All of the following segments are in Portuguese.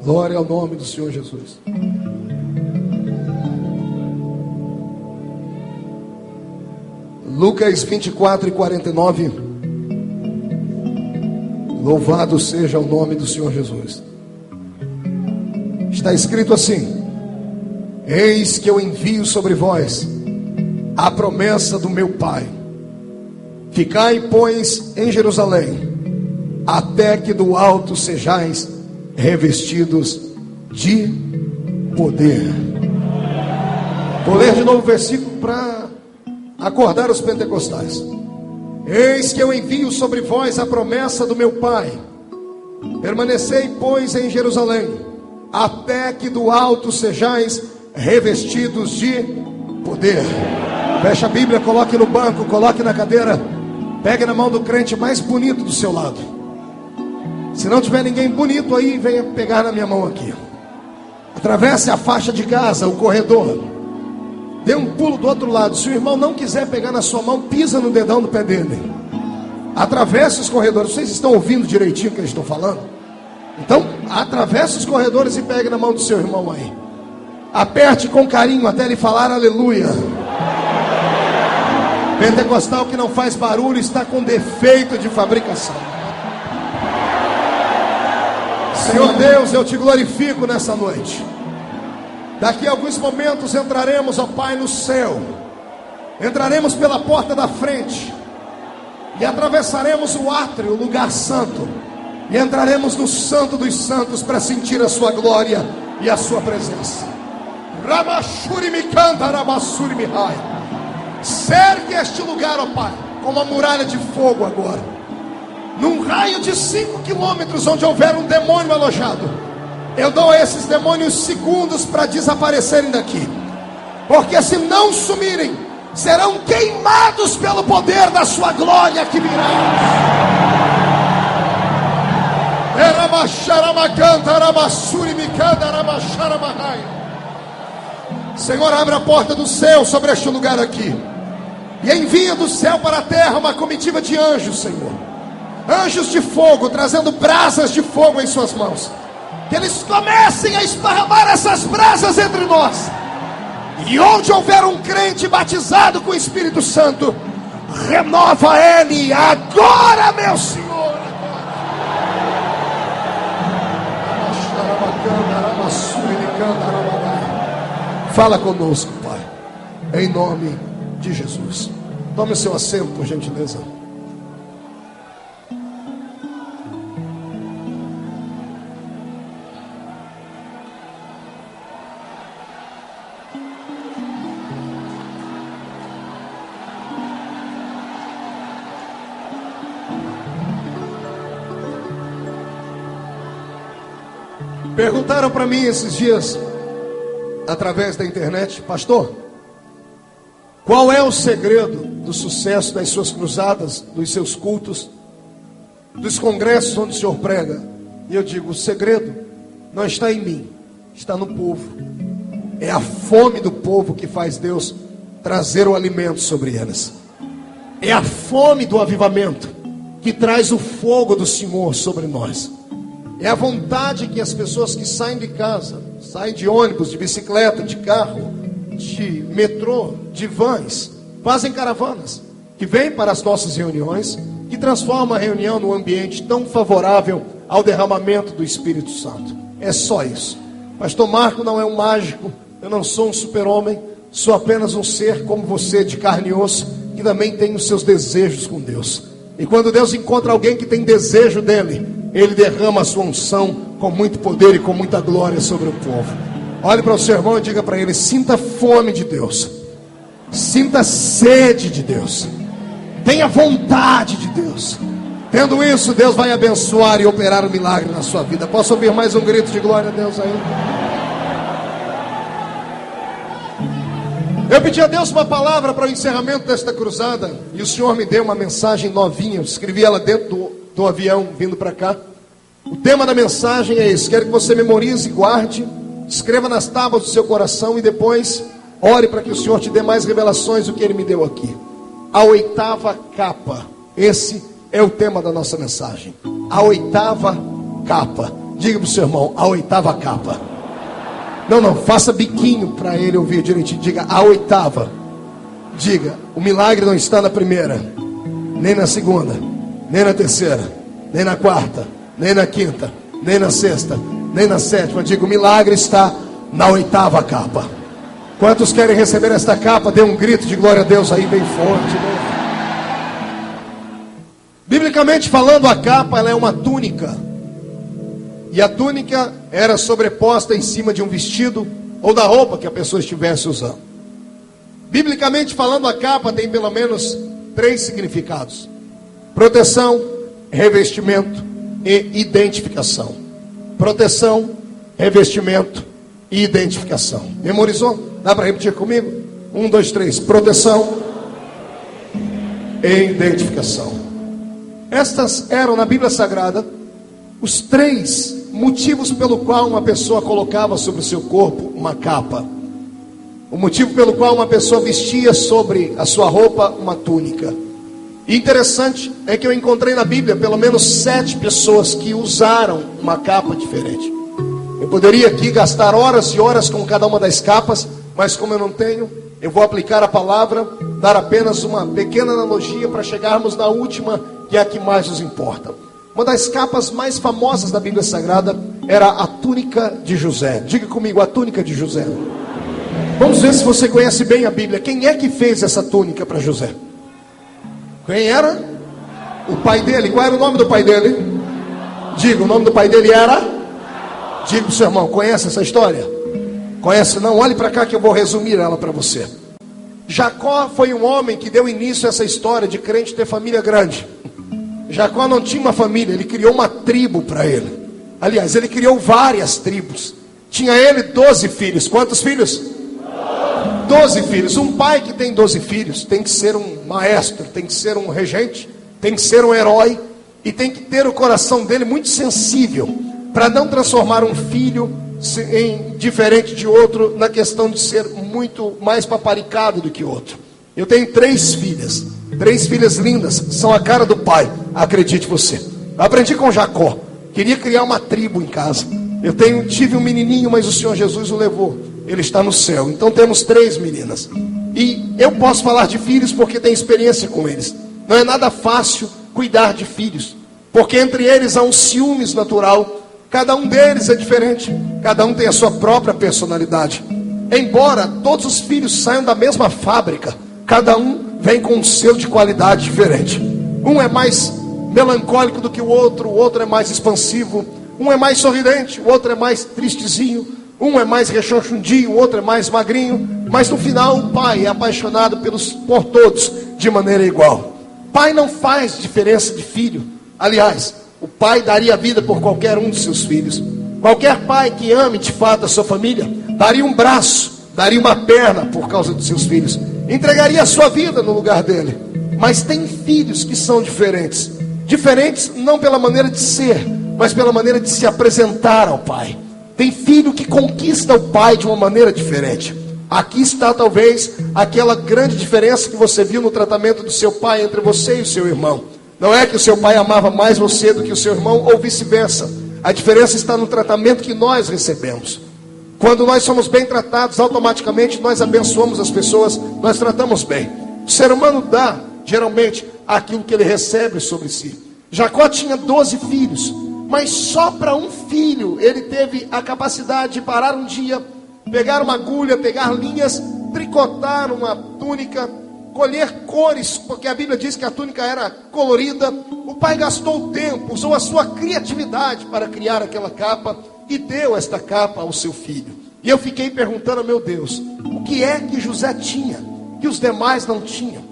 Glória ao nome do Senhor Jesus. Lucas 24:49. Louvado seja o nome do Senhor Jesus. Está escrito assim: eis que eu envio sobre vós a promessa do meu Pai. Ficai, pois, em Jerusalém, até que do alto sejais revestidos de poder. Vou ler de novo o versículo para acordar os pentecostais. Eis que eu envio sobre vós a promessa do meu Pai. Permanecei, pois, em Jerusalém, até que do alto sejais revestidos de poder. Feche a Bíblia, coloque no banco, coloque na cadeira. Pegue na mão do crente mais bonito do seu lado. Se não tiver ninguém bonito aí, venha pegar na minha mão aqui. Atravesse a faixa de casa, o corredor. Dê um pulo do outro lado. Se o irmão não quiser pegar na sua mão, pisa no dedão do pé dele. Atravesse os corredores. Vocês estão ouvindo direitinho o que eu estou falando? Então, atravesse os corredores e pegue na mão do seu irmão aí. Aperte com carinho até ele falar aleluia. Pentecostal que não faz barulho está com defeito de fabricação. Senhor Deus, eu te glorifico nessa noite. Daqui a alguns momentos entraremos, ó Pai, no céu. Entraremos pela porta da frente e atravessaremos o átrio, o lugar santo, e entraremos no Santo dos Santos para sentir a sua glória e a sua presença. Ramachuri me canta, Rabassuri me raia. Cerque este lugar, ó Pai, com uma muralha de fogo agora. Num raio de 5 quilômetros onde houver um demônio alojado, eu dou a esses demônios segundos para desaparecerem daqui. Porque se não sumirem, serão queimados pelo poder da sua glória que virá. Senhor, abre a porta do céu sobre este lugar aqui e envia do céu para a terra uma comitiva de anjos, Senhor. Anjos de fogo, trazendo brasas de fogo em suas mãos. Que eles comecem a esparramar essas brasas entre nós. E onde houver um crente batizado com o Espírito Santo, renova ele agora, meu Senhor. Fala conosco, Pai, em nome de Jesus. Tome o seu assento, por gentileza. Perguntaram para mim esses dias, através da internet: pastor, qual é o segredo do sucesso das suas cruzadas, dos seus cultos, dos congressos onde o senhor prega? E eu digo: o segredo não está em mim, está no povo. É a fome do povo que faz Deus trazer o alimento sobre eles. É a fome do avivamento que traz o fogo do Senhor sobre nós. É a vontade que as pessoas que saem de casa, saem de ônibus, de bicicleta, de carro, de metrô, de vans, fazem caravanas, que vêm para as nossas reuniões, que transformam a reunião num ambiente tão favorável ao derramamento do Espírito Santo. É só isso. Pastor Marco não é um mágico, eu não sou um super-homem, sou apenas um ser como você, de carne e osso, que também tem os seus desejos com Deus. E quando Deus encontra alguém que tem desejo dele, Ele derrama a sua unção com muito poder e com muita glória sobre o povo. Olhe para o seu irmão e diga para ele: sinta fome de Deus, sinta sede de Deus, tenha vontade de Deus. Tendo isso, Deus vai abençoar e operar um milagre na sua vida. Posso ouvir mais um grito de glória a Deus aí? Eu pedi a Deus uma palavra para o encerramento desta cruzada, e o Senhor me deu uma mensagem novinha. Eu escrevi ela dentro do avião vindo para cá. O tema da mensagem é esse: quero que você memorize, guarde, escreva nas tábuas do seu coração e depois ore para que o Senhor te dê mais revelações do que Ele me deu aqui. A oitava capa. Esse é o tema da nossa mensagem. A oitava capa. Diga para o seu irmão, a oitava capa. Não, faça biquinho para ele ouvir direitinho. Diga, a oitava. Diga, o milagre não está na primeira, nem na segunda, nem na terceira, nem na quarta, nem na quinta, nem na sexta, nem na sétima. Diga, o milagre está na oitava capa. Quantos querem receber esta capa? Dê um grito de glória a Deus aí bem forte, né? Biblicamente falando, a capa ela é uma túnica. E a túnica era sobreposta em cima de um vestido ou da roupa que a pessoa estivesse usando. Biblicamente falando, a capa tem pelo menos 3 significados: proteção, revestimento e identificação. Proteção, revestimento e identificação. Memorizou? Dá para repetir comigo? 1, 2, 3. Proteção e identificação. Estas eram na Bíblia Sagrada os 3 motivos pelo qual uma pessoa colocava sobre o seu corpo uma capa. O motivo pelo qual uma pessoa vestia sobre a sua roupa uma túnica. E interessante é que eu encontrei na Bíblia pelo menos 7 pessoas que usaram uma capa diferente. Eu poderia aqui gastar horas e horas com cada uma das capas, mas como eu não tenho, eu vou aplicar a palavra, dar apenas uma pequena analogia para chegarmos na última, que é a que mais nos importa. Uma das capas mais famosas da Bíblia Sagrada era a túnica de José. Diga comigo, a túnica de José. Vamos ver se você conhece bem a Bíblia. Quem é que fez essa túnica para José? Quem era? O pai dele. Qual era o nome do pai dele? Diga, o nome do pai dele era? Diga para o seu irmão, conhece essa história? Conhece? Não, olhe para cá que eu vou resumir ela para você. Jacó foi um homem que deu início a essa história de crente ter família grande. Jacó não tinha uma família, ele criou uma tribo para ele. Aliás, ele criou várias tribos. Tinha ele 12 filhos. Quantos filhos? 12 filhos. Um pai que tem 12 filhos tem que ser um maestro, tem que ser um regente, tem que ser um herói e tem que ter o coração dele muito sensível para não transformar um filho em diferente de outro na questão de ser muito mais paparicado do que outro. Eu tenho 3 filhas. 3 filhas lindas, são a cara do pai, acredite você. Eu aprendi com Jacó, queria criar uma tribo em casa. Tive um menininho, mas o Senhor Jesus o levou. Ele está no céu. Então temos 3 meninas. E eu posso falar de filhos porque tenho experiência com eles. Não é nada fácil cuidar de filhos, porque entre eles há um ciúmes natural. Cada um deles é diferente. Cada um tem a sua própria personalidade. Embora todos os filhos saiam da mesma fábrica, cada um vem com um selo de qualidade diferente. Um é mais melancólico do que o outro é mais expansivo. Um é mais sorridente, o outro é mais tristezinho. Um é mais rechonchudinho, o outro é mais magrinho. Mas no final o pai é apaixonado por todos de maneira igual. Pai não faz diferença de filho. Aliás, o pai daria a vida por qualquer um de seus filhos. Qualquer pai que ame de fato a sua família daria um braço, daria uma perna por causa dos seus filhos, entregaria a sua vida no lugar dele. Mas tem filhos que são diferentes. Diferentes não pela maneira de ser, mas pela maneira de se apresentar ao pai. Tem filho que conquista o pai de uma maneira diferente. Aqui está talvez aquela grande diferença que você viu no tratamento do seu pai entre você e o seu irmão. Não é que o seu pai amava mais você do que o seu irmão ou vice-versa. A diferença está no tratamento que nós recebemos. Quando nós somos bem tratados, automaticamente nós abençoamos as pessoas, nós tratamos bem. O ser humano dá, geralmente, aquilo que ele recebe sobre si. Jacó tinha 12 filhos, mas só para um filho ele teve a capacidade de parar um dia, pegar uma agulha, pegar linhas, tricotar uma túnica, colher cores, porque a Bíblia diz que a túnica era colorida. O pai gastou o tempo, usou a sua criatividade para criar aquela capa e deu esta capa ao seu filho. E eu fiquei perguntando, meu Deus, o que é que José tinha que os demais não tinham?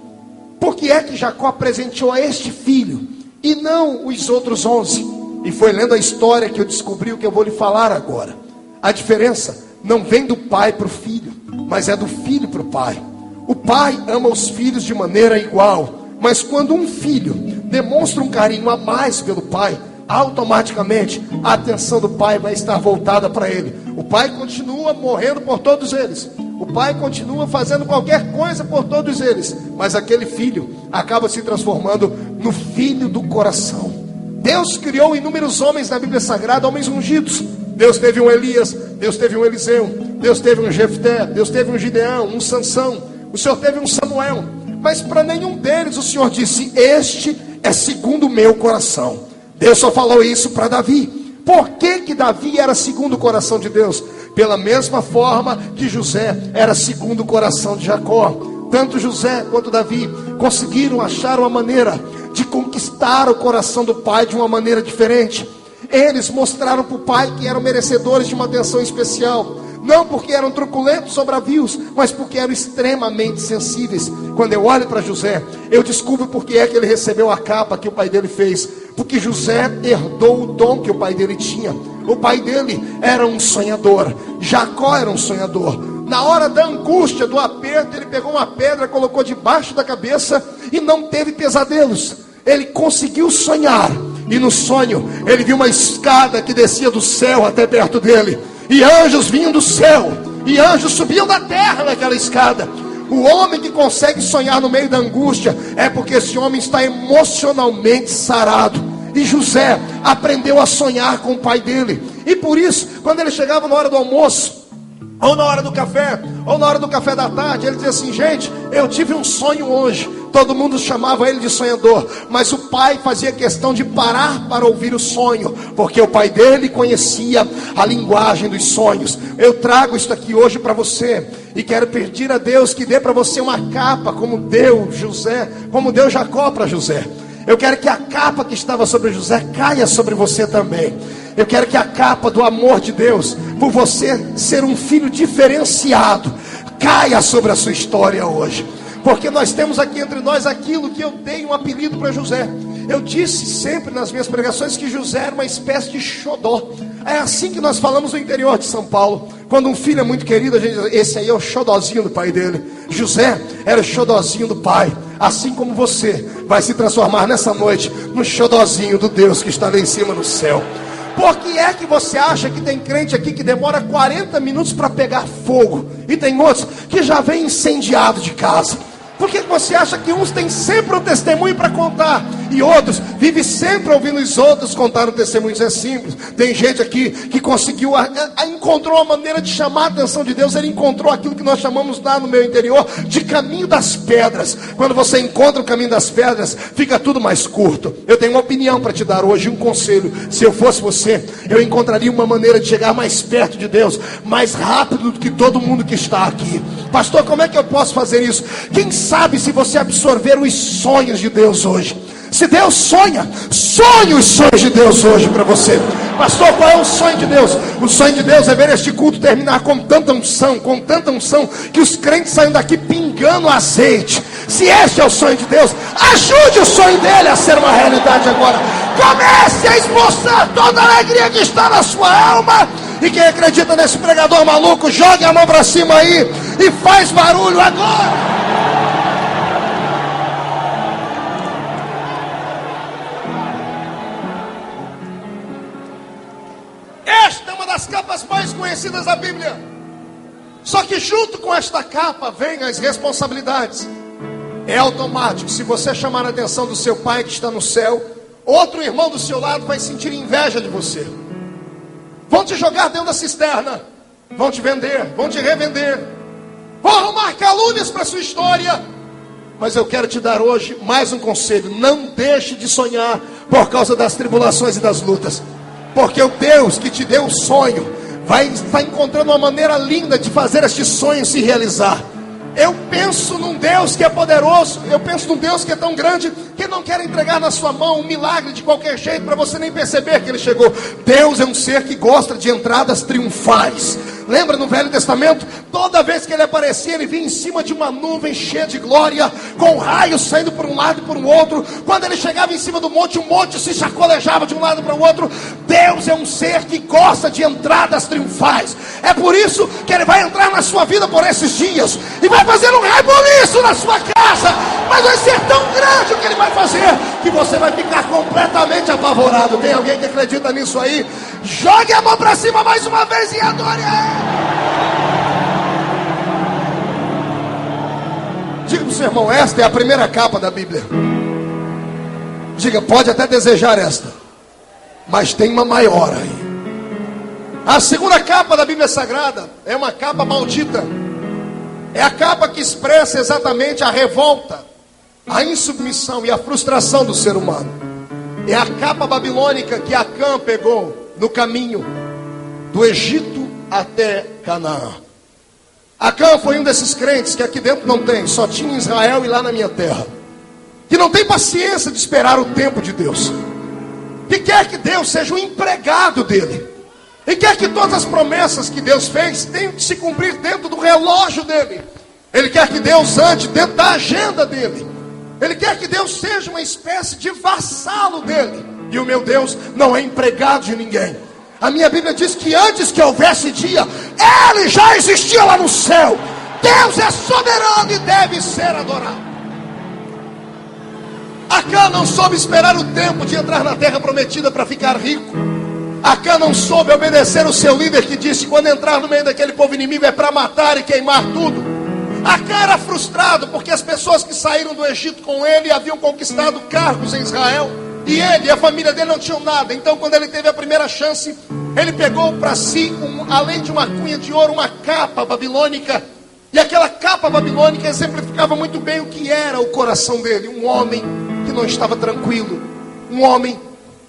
Por que é que Jacó presenteou a este filho e não os outros 11? E foi lendo a história que eu descobri o que eu vou lhe falar agora. A diferença não vem do pai para o filho, mas é do filho para o pai. O pai ama os filhos de maneira igual, mas quando um filho demonstra um carinho a mais pelo pai, automaticamente a atenção do pai vai estar voltada para ele. O pai continua morrendo por todos eles, o pai continua fazendo qualquer coisa por todos eles, mas aquele filho acaba se transformando no filho do coração. Deus criou inúmeros homens na Bíblia Sagrada, homens ungidos. Deus teve um Elias, Deus teve um Eliseu, Deus teve um Jefté, Deus teve um Gideão, um Sansão, o Senhor teve um Samuel. Mas para nenhum deles o Senhor disse: este é segundo o meu coração. Deus só falou isso para Davi. Por que Davi era segundo o coração de Deus? Pela mesma forma que José era segundo o coração de Jacó. Tanto José quanto Davi conseguiram achar uma maneira de conquistar o coração do pai de uma maneira diferente. Eles mostraram para o pai que eram merecedores de uma atenção especial, não porque eram truculentos ou bravios, mas porque eram extremamente sensíveis. Quando eu olho para José, eu descubro porque é que ele recebeu a capa que o pai dele fez. Porque José herdou o dom que o pai dele tinha. O pai dele era um sonhador, Jacó era um sonhador. Na hora da angústia, do aperto, ele pegou uma pedra, colocou debaixo da cabeça e não teve pesadelos. Ele conseguiu sonhar, e no sonho ele viu uma escada que descia do céu até perto dele, e anjos vinham do céu, e anjos subiam da terra naquela escada. O homem que consegue sonhar no meio da angústia é porque esse homem está emocionalmente sarado. E José aprendeu a sonhar com o pai dele. E por isso, quando ele chegava na hora do almoço, ou na hora do café, ou na hora do café da tarde, ele dizia assim: gente, eu tive um sonho hoje. Todo mundo chamava ele de sonhador, mas o pai fazia questão de parar para ouvir o sonho, porque o pai dele conhecia a linguagem dos sonhos. Eu trago isso aqui hoje para você, e quero pedir a Deus que dê para você uma capa, como deu José, como deu Jacó para José. Eu quero que a capa que estava sobre José caia sobre você também. Eu quero que a capa do amor de Deus, por você ser um filho diferenciado, caia sobre a sua história hoje. Porque nós temos aqui entre nós aquilo que eu dei um apelido para José. Eu disse sempre nas minhas pregações que José era uma espécie de xodó. É assim que nós falamos no interior de São Paulo. Quando um filho é muito querido, a gente diz: esse aí é o xodózinho do pai dele. José era o xodózinho do pai. Assim como você vai se transformar nessa noite no xodózinho do Deus que está lá em cima no céu. Por que é que você acha que tem crente aqui que demora 40 minutos para pegar fogo, e tem outros que já vem incendiado de casa? Por que você acha que uns têm sempre um testemunho para contar, e outros vivem sempre ouvindo os outros contar um testemunho? Isso é simples. Tem gente aqui que conseguiu, encontrou uma maneira de chamar a atenção de Deus. Ele encontrou aquilo que nós chamamos lá no meu interior de caminho das pedras. Quando você encontra o caminho das pedras, fica tudo mais curto. Eu tenho uma opinião para te dar hoje, um conselho. Se eu fosse você, eu encontraria uma maneira de chegar mais perto de Deus, mais rápido do que todo mundo que está aqui. Pastor, como é que eu posso fazer isso? Quem sabe se você absorver os sonhos de Deus hoje. Se Deus sonha, sonhe os sonhos de Deus hoje para você. Pastor, qual é o sonho de Deus? O sonho de Deus é ver este culto terminar com tanta unção, que os crentes saiam daqui pingando azeite. Se este é o sonho de Deus, ajude o sonho dele a ser uma realidade agora. Comece a esboçar toda a alegria que está na sua alma. E quem acredita nesse pregador maluco, jogue a mão para cima aí e faz barulho agora. Esta é uma das capas mais conhecidas da Bíblia. Só que junto com esta capa vem as responsabilidades. É automático. Se você chamar a atenção do seu pai que está no céu, outro irmão do seu lado vai sentir inveja de você. Vão te jogar dentro da cisterna, vão te vender, vão te revender, vão arrumar calúnias para a sua história. Mas eu quero te dar hoje mais um conselho: não deixe de sonhar por causa das tribulações e das lutas. Porque o Deus que te deu o sonho vai estar encontrando uma maneira linda de fazer este sonho se realizar. Eu penso num Deus que é poderoso, eu penso num Deus que é tão grande, que não quer entregar na sua mão um milagre de qualquer jeito, para você nem perceber que ele chegou. Deus é um ser que gosta de entradas triunfais. Lembra no Velho Testamento? Toda vez que ele aparecia, ele vinha em cima de uma nuvem cheia de glória, com raios saindo por um lado e por um outro. Quando ele chegava em cima do monte, o monte se chacoalejava de um lado para o outro. Deus é um ser que gosta de entradas triunfais. É por isso que ele vai entrar na sua vida por esses dias, e vai fazer um rebuliço na sua casa. Mas vai ser tão grande o que ele vai fazer, que você vai ficar completamente apavorado. Tem alguém que acredita nisso aí? Jogue a mão para cima mais uma vez e adore ele. Diga para o seu irmão: esta é a primeira capa da Bíblia. Diga: pode até desejar esta, Mas tem uma maior aí. A segunda capa da Bíblia Sagrada é uma capa maldita. É a capa que expressa exatamente a revolta, a insubmissão e a frustração do ser humano. É a capa babilônica que Acã pegou no caminho do Egito até Canaã. Acã foi um desses crentes que aqui dentro não tem, só tinha em Israel e lá na minha terra, que não tem paciência de esperar o tempo de Deus, que quer que Deus seja o empregado dele, e quer que todas as promessas que Deus fez tenham que se cumprir dentro do relógio dele. Ele quer que Deus ande dentro da agenda dele. Ele quer que Deus seja uma espécie de vassalo dele. E o meu Deus não é empregado de ninguém. A minha Bíblia diz que antes que houvesse dia, Ele já existia lá no céu. Deus é soberano e deve ser adorado. Acã não soube esperar o tempo de entrar na terra prometida para ficar rico. Acã não soube obedecer o seu líder que disse que quando entrar no meio daquele povo inimigo é para matar e queimar tudo. Acã era frustrado porque as pessoas que saíram do Egito com ele haviam conquistado cargos em Israel, e ele e a família dele não tinham nada. Então quando ele teve a primeira chance, ele pegou para si, além de uma cunha de ouro, uma capa babilônica. E aquela capa babilônica exemplificava muito bem o que era o coração dele. Um homem que não estava tranquilo, um homem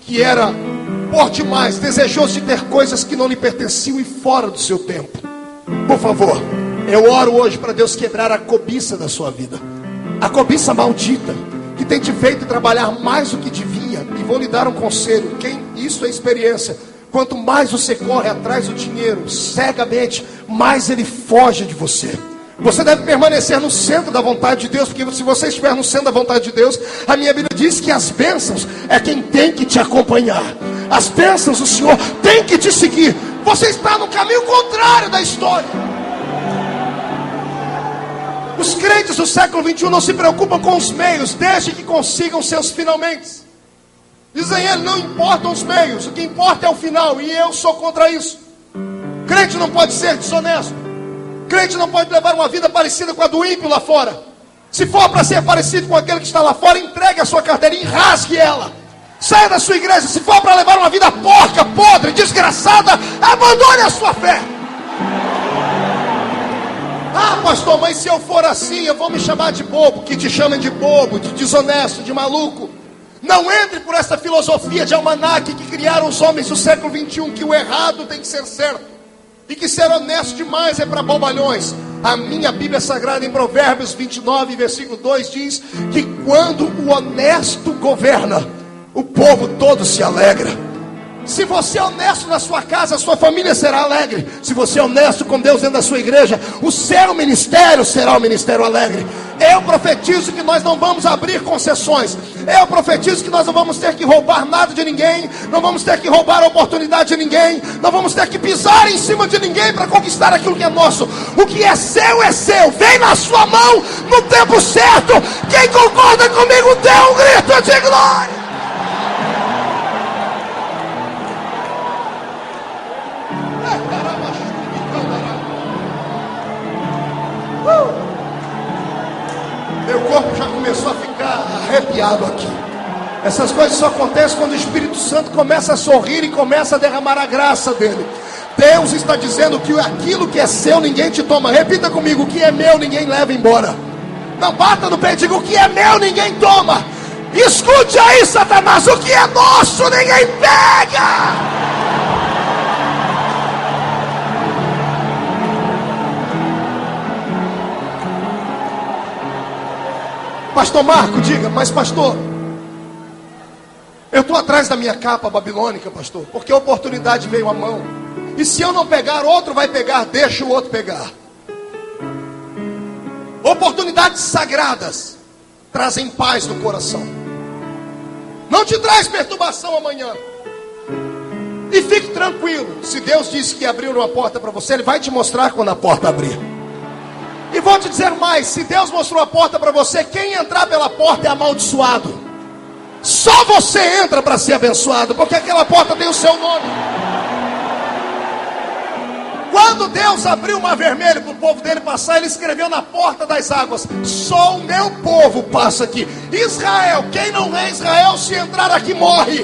que era por demais desejoso de ter coisas que não lhe pertenciam e fora do seu tempo. Por favor, eu oro hoje para Deus quebrar a cobiça da sua vida, a cobiça maldita que tem te feito trabalhar mais do que devia. E vou lhe dar um conselho, isso é experiência. Quanto mais você corre atrás do dinheiro cegamente, mais ele foge de você. Você deve permanecer no centro da vontade de Deus, porque se você estiver no centro da vontade de Deus, a minha Bíblia diz que as bênçãos é quem tem que te acompanhar. As bênçãos do Senhor tem que te seguir. Você está no caminho contrário da história. Os crentes do século 21 não se preocupam com os meios, desde que consigam seus finalmente. Dizem ele, não importam os meios, o que importa é o final, e eu sou contra isso. Crente não pode ser desonesto. Crente não pode levar uma vida parecida com a do ímpio lá fora. Se for para ser parecido com aquele que está lá fora, entregue a sua carteirinha e rasgue ela. Saia da sua igreja. Se for para levar uma vida porca, podre, desgraçada, abandone a sua fé. Ah, pastor, mas se eu for assim, eu vou me chamar de bobo. Que te chamem de bobo, de desonesto, de maluco. Não entre por essa filosofia de almanaque que criaram os homens do século 21, que o errado tem que ser certo, e que ser honesto demais é para bobalhões. A minha Bíblia Sagrada em Provérbios 29, versículo 2 diz que quando o honesto governa, o povo todo se alegra. Se você é honesto na sua casa, a sua família será alegre. Se você é honesto com Deus dentro da sua igreja, o seu ministério será um ministério alegre. Eu profetizo que nós não vamos abrir concessões. Eu profetizo que nós não vamos ter que roubar nada de ninguém. Não vamos ter que roubar a oportunidade de ninguém. Não vamos ter que pisar em cima de ninguém para conquistar aquilo que é nosso. O que é seu é seu. Vem na sua mão no tempo certo. Quem concorda comigo, dê um grito de glória. Meu corpo já começou a ficar arrepiado aqui. Essas coisas só acontecem quando o Espírito Santo começa a sorrir e começa a derramar a graça dele. Deus está dizendo que aquilo que é seu ninguém te toma. Repita comigo, o que é meu ninguém leva embora. Não bata no pé e diga, o que é meu ninguém toma. Escute aí, Satanás, o que é nosso ninguém pega. Pastor Marco, diga, mas pastor, eu estou atrás da minha capa babilônica, pastor, porque a oportunidade veio à mão. E se eu não pegar, outro vai pegar, deixa o outro pegar. Oportunidades sagradas trazem paz no coração. Não te traz perturbação amanhã. E fique tranquilo, se Deus disse que abriu uma porta para você, Ele vai te mostrar quando a porta abrir. E vou te dizer mais, se Deus mostrou a porta para você, quem entrar pela porta é amaldiçoado. Só você entra para ser abençoado, porque aquela porta tem o seu nome. Quando Deus abriu o mar vermelho para o povo dele passar, Ele escreveu na porta das águas, só o meu povo passa aqui. Israel, quem não é Israel, se entrar aqui morre.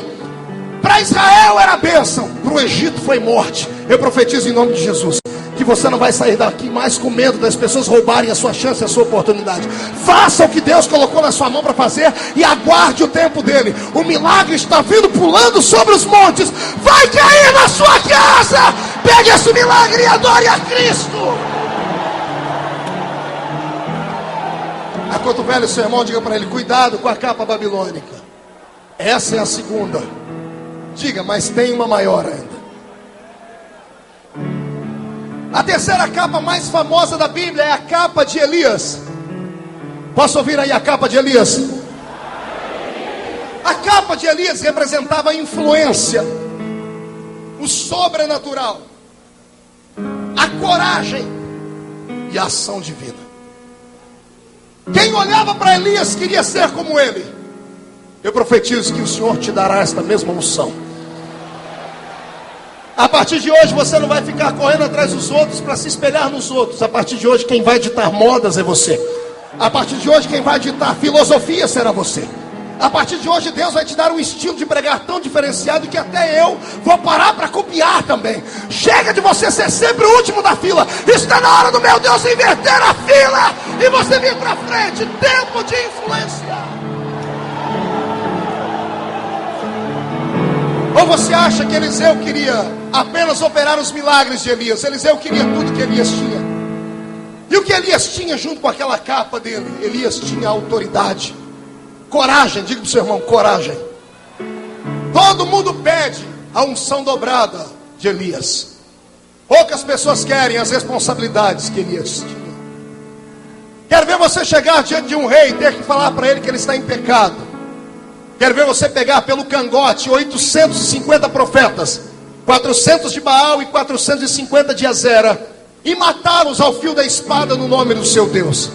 Para Israel era bênção, para o Egito foi morte. Eu profetizo em nome de Jesus que você não vai sair daqui mais com medo das pessoas roubarem a sua chance, a sua oportunidade. Faça o que Deus colocou na sua mão para fazer e aguarde o tempo dele. O milagre está vindo pulando sobre os montes. Vai cair na sua casa. Pegue esse milagre e adore a Cristo. Enquanto o velho seu irmão, diga para ele: cuidado com a capa babilônica. Essa é a segunda. Diga, mas tem uma maior ainda. A terceira capa mais famosa da Bíblia é a capa de Elias. Posso ouvir aí a capa de Elias? A capa de Elias representava a influência, o sobrenatural, a coragem e a ação divina. Quem olhava para Elias queria ser como ele. Eu profetizo que o Senhor te dará esta mesma unção. A partir de hoje você não vai ficar correndo atrás dos outros para se espelhar nos outros. A partir de hoje quem vai ditar modas é você. A partir de hoje quem vai ditar filosofia será você. A partir de hoje Deus vai te dar um estilo de pregar tão diferenciado que até eu vou parar para copiar também. Chega de você ser sempre o último da fila. Está na hora do meu Deus inverter a fila e você vir para frente. Tempo de influência. Ou você acha que Eliseu queria apenas operar os milagres de Elias? Eliseu queria tudo que Elias tinha. E o que Elias tinha junto com aquela capa dele? Elias tinha autoridade, coragem. Diga para o seu irmão: coragem. Todo mundo pede a unção dobrada de Elias. Poucas pessoas querem as responsabilidades que Elias tinha. Quero ver você chegar diante de um rei e ter que falar para ele que ele está em pecado. Quero ver você pegar pelo cangote 850 profetas, 400 de Baal e 450 de Azera, e matá-los ao fio da espada no nome do seu Deus.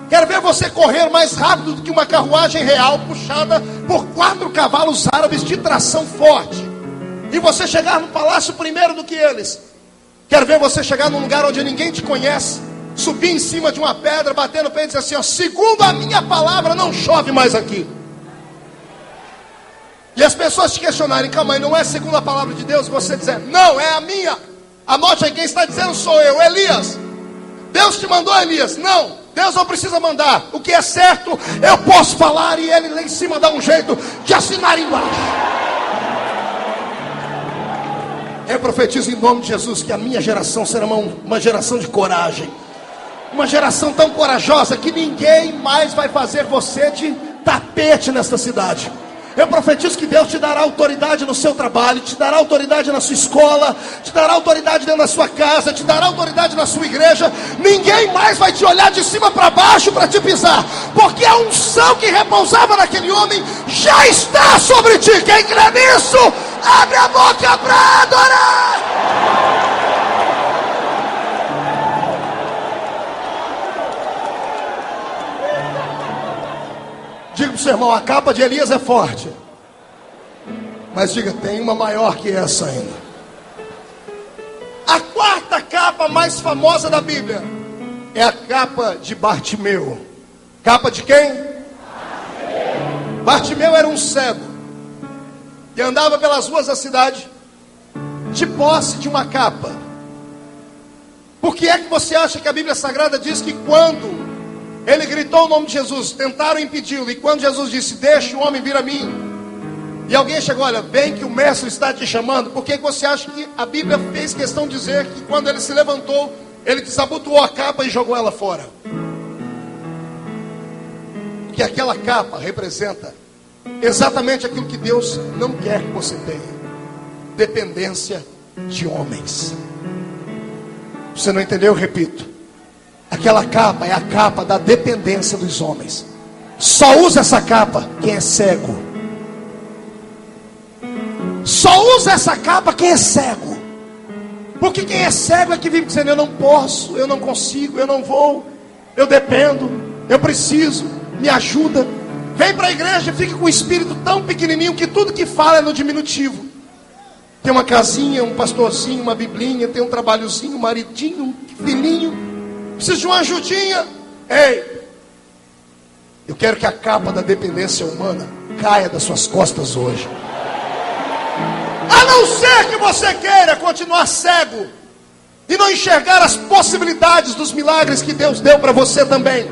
Quero ver você correr mais rápido do que uma carruagem real puxada por 4 cavalos árabes de tração forte, e você chegar no palácio primeiro do que eles. Quero ver você chegar num lugar onde ninguém te conhece, subir em cima de uma pedra, bater no peito e dizer assim: ó, segundo a minha palavra não chove mais aqui. E as pessoas te questionarem: calma aí, não é segundo a palavra de Deus? Você dizer: não, é a minha. Anote aí, quem está dizendo sou eu, Elias. Deus te mandou, Elias? Não, Deus não precisa mandar. O que é certo, eu posso falar e ele lá em cima dá um jeito de assinar embaixo. Eu profetizo em nome de Jesus que a minha geração será uma geração de coragem. Uma geração tão corajosa que ninguém mais vai fazer você de tapete nesta cidade. Eu profetizo que Deus te dará autoridade no seu trabalho, te dará autoridade na sua escola, te dará autoridade dentro da sua casa, te dará autoridade na sua igreja. Ninguém mais vai te olhar de cima para baixo para te pisar, porque a unção que repousava naquele homem já está sobre ti. Quem crê nisso, abre a boca para adorar. Diga para o seu irmão: a capa de Elias é forte, mas diga, tem uma maior que essa ainda. A quarta capa mais famosa da Bíblia é a capa de Bartimeu. Capa de quem? Bartimeu era um cego que andava pelas ruas da cidade de posse de uma capa. Por que é que você acha que a Bíblia Sagrada diz que quando ele gritou o nome de Jesus, tentaram impedi-lo, e quando Jesus disse: deixe o homem vir a mim, e alguém chegou: olha, vem que o mestre está te chamando. Por que você acha que a Bíblia fez questão de dizer que quando ele se levantou, ele desabotoou a capa e jogou ela fora? Porque aquela capa representa exatamente aquilo que Deus não quer que você tenha: dependência de homens. Você não entendeu? Eu repito. Aquela capa é a capa da dependência dos homens. Só usa essa capa quem é cego. Só usa essa capa quem é cego. Porque quem é cego é que vive dizendo: eu não posso, eu não consigo, eu não vou, eu dependo, eu preciso, me ajuda. Vem para a igreja e fica com o espírito tão pequenininho que tudo que fala é no diminutivo. Tem uma casinha, um pastorzinho, uma biblinha, tem um trabalhozinho, um maridinho, um filhinho. Preciso de uma ajudinha. Ei, eu quero que a capa da dependência humana caia das suas costas hoje. A não ser que você queira continuar cego e não enxergar as possibilidades dos milagres que Deus deu para você também.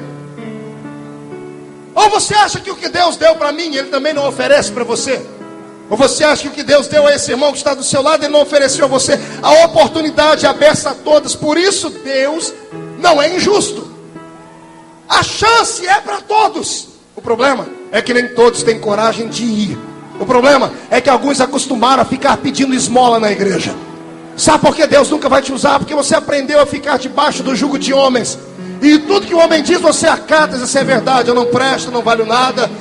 Ou você acha que o que Deus deu para mim, Ele também não oferece para você? Ou você acha que o que Deus deu a esse irmão que está do seu lado, Ele não ofereceu a você? A oportunidade aberta a todas. Por isso Deus não é injusto. A chance é para todos. O problema é que nem todos têm coragem de ir. O problema é que alguns acostumaram a ficar pedindo esmola na igreja. Sabe por que Deus nunca vai te usar? Porque você aprendeu a ficar debaixo do jugo de homens. E tudo que o homem diz, você acata, diz, é verdade, eu não presto, não valho nada.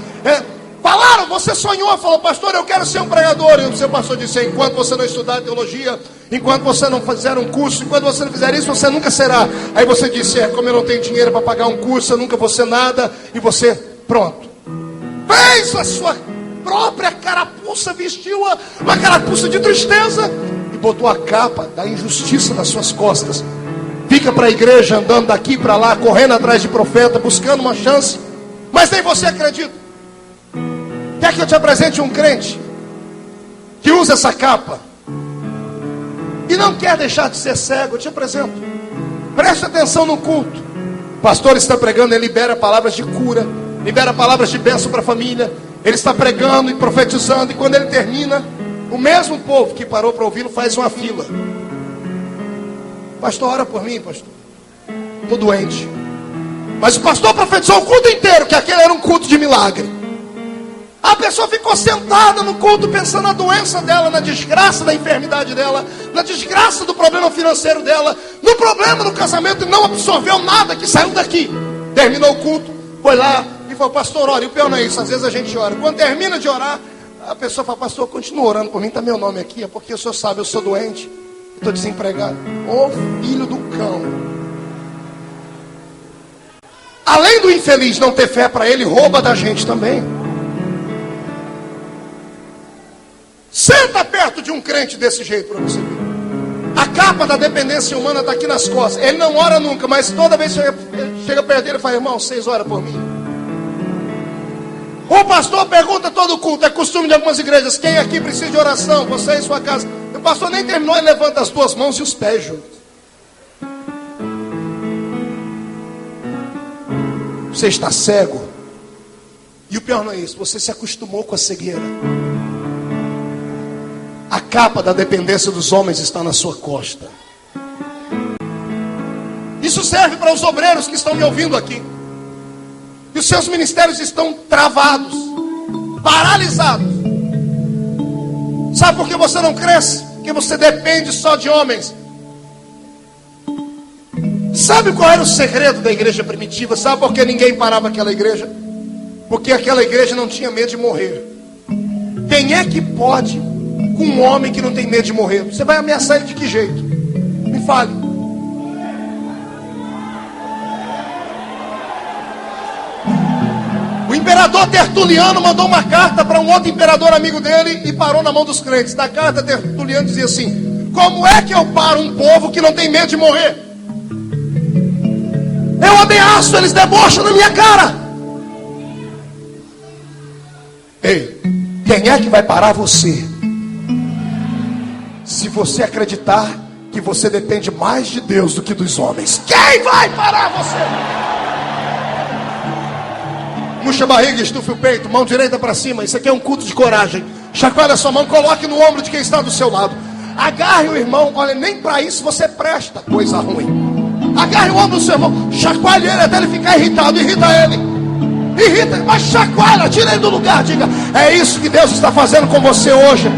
Falaram, você sonhou, falou, pastor, eu quero ser um pregador. E o seu pastor disse, enquanto você não estudar teologia, enquanto você não fizer um curso, enquanto você não fizer isso, você nunca será. Aí você disse, como eu não tenho dinheiro para pagar um curso, eu nunca vou ser nada. E você, pronto, fez a sua própria carapuça, vestiu uma carapuça de tristeza e botou a capa da injustiça nas suas costas. Fica para a igreja andando daqui para lá, correndo atrás de profeta, buscando uma chance, mas nem você acredita. Quer que eu te apresente um crente que usa essa capa e não quer deixar de ser cego? Eu te apresento. Preste atenção no culto. O pastor está pregando, ele libera palavras de cura, libera palavras de bênção para a família. Ele está pregando e profetizando, e quando ele termina, o mesmo povo que parou para ouvi-lo faz uma fila. Pastor, ora por mim, pastor. Estou doente. Mas o pastor profetizou o culto inteiro que aquele era um culto de milagre. A pessoa ficou sentada no culto pensando na doença dela, na desgraça da enfermidade dela, na desgraça do problema financeiro dela, no problema do casamento, e não absorveu nada que saiu daqui. Terminou o culto, foi lá e falou, pastor, ora. E o pior não é isso, às vezes a gente ora. Quando termina de orar, a pessoa fala, pastor, continua orando por mim, está meu nome aqui, é porque o senhor sabe, eu sou doente, estou desempregado. Ô filho do cão. Além do infeliz não ter fé para ele, rouba da gente também. Senta perto de um crente desse jeito para você ver. A capa da dependência humana está aqui nas costas. Ele não ora nunca, mas toda vez que chega perto dele, ele fala, irmão, 6 horas por mim. O pastor pergunta todo culto, é costume de algumas igrejas, quem aqui precisa de oração? Você em sua casa. O pastor nem terminou, ele levanta as 2 mãos e os pés juntos. Você está cego. E o pior não é isso, você se acostumou com a cegueira. A capa da dependência dos homens está na sua costa. Isso serve para os obreiros que estão me ouvindo aqui. E os seus ministérios estão travados, paralisados. Sabe por que você não cresce? Porque você depende só de homens. Sabe qual era o segredo da igreja primitiva? Sabe por que ninguém parava aquela igreja? Porque aquela igreja não tinha medo de morrer. Quem é que pode com um homem que não tem medo de morrer? Você vai ameaçar ele de que jeito? Me fale. O imperador Tertuliano mandou uma carta para um outro imperador amigo dele e parou na mão dos crentes. Na carta, Tertuliano dizia assim: como é que eu paro um povo que não tem medo de morrer? Eu ameaço, eles debocham na minha cara. Ei, quem é que vai parar você? Se você acreditar que você depende mais de Deus do que dos homens, quem vai parar você? Murcha a barriga, estufe o peito, mão direita para cima. Isso aqui é um culto de coragem. Chacoalha a sua mão, coloque no ombro de quem está do seu lado. Agarre o irmão, olha, nem para isso você presta, coisa ruim. Agarre o ombro do seu irmão, chacoalhe ele até ele ficar irritado, irrita ele. Irrita, mas chacoalha, tira ele do lugar, diga, é isso que Deus está fazendo com você hoje.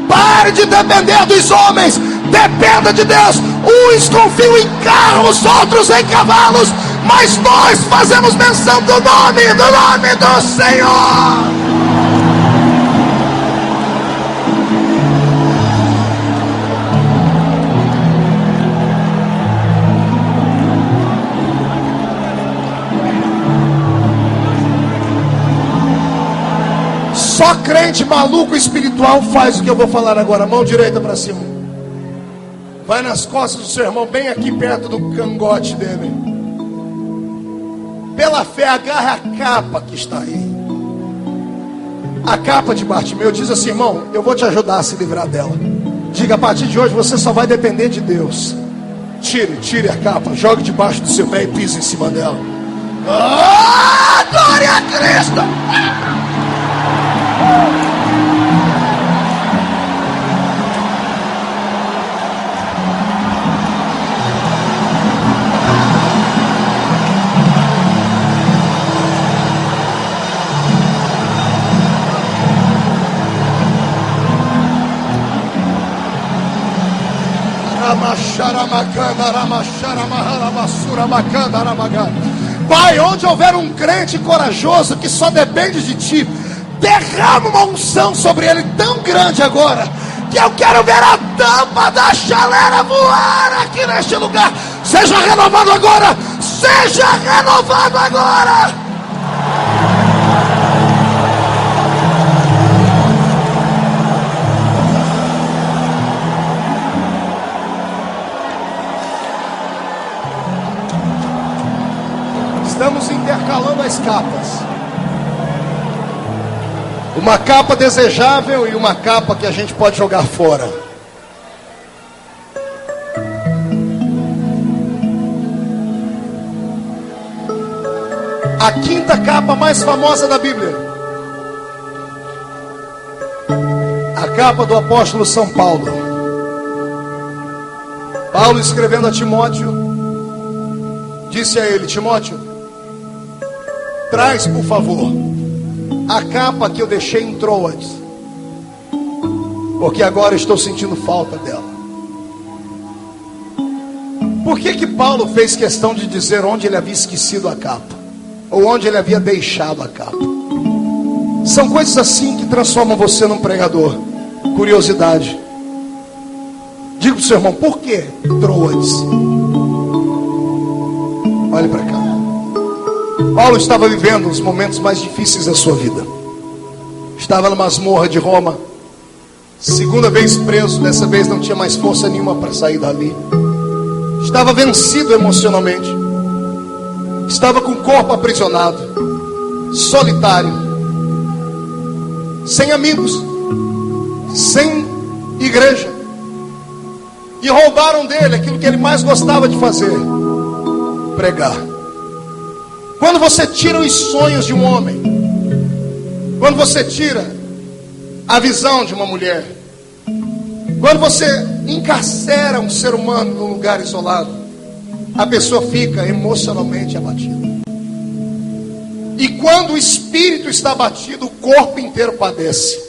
Pare de depender dos homens, dependa de Deus. Uns confiam em carros, outros em cavalos, mas nós fazemos menção do nome do Senhor. Só crente maluco espiritual faz o que eu vou falar agora. Mão direita para cima. Vai nas costas do seu irmão, bem aqui perto do cangote dele. Pela fé, agarre a capa que está aí. a capa de Bartimeu, diz assim: irmão, eu vou te ajudar a se livrar dela. Diga: a partir de hoje você só vai depender de Deus. Tire a capa, jogue debaixo do seu pé e pise em cima dela. Oh, glória a Cristo! Pai, onde houver um crente corajoso que só depende de Ti, derrama uma unção sobre ele tão grande agora, que eu quero ver a tampa da chaleira voar aqui neste lugar. Seja renovado agora, seja renovado agora. Estamos intercalando as capas. Uma capa desejável e uma capa que a gente pode jogar fora. A quinta capa mais famosa da Bíblia. A capa do apóstolo São Paulo. Paulo, escrevendo a Timóteo, disse a ele: Timóteo, traz, por favor, a capa que eu deixei em Troades, porque agora estou sentindo falta dela. Por que Paulo fez questão de dizer onde ele havia esquecido a capa, ou onde ele havia deixado a capa? São coisas assim que transformam você num pregador. Curiosidade. Diga para o seu irmão: por que Troades? Olhe para cá. Paulo estava vivendo os momentos mais difíceis da sua vida. Estava na masmorra de Roma, segunda vez preso. Dessa vez não tinha mais força nenhuma para sair dali. Estava vencido emocionalmente. Estava com o corpo aprisionado, solitário, sem amigos, sem igreja. E roubaram dele aquilo que ele mais gostava de fazer: pregar. Quando você tira os sonhos de um homem, quando você tira a visão de uma mulher, quando você encarcera um ser humano num lugar isolado, a pessoa fica emocionalmente abatida. E quando o espírito está abatido, o corpo inteiro padece.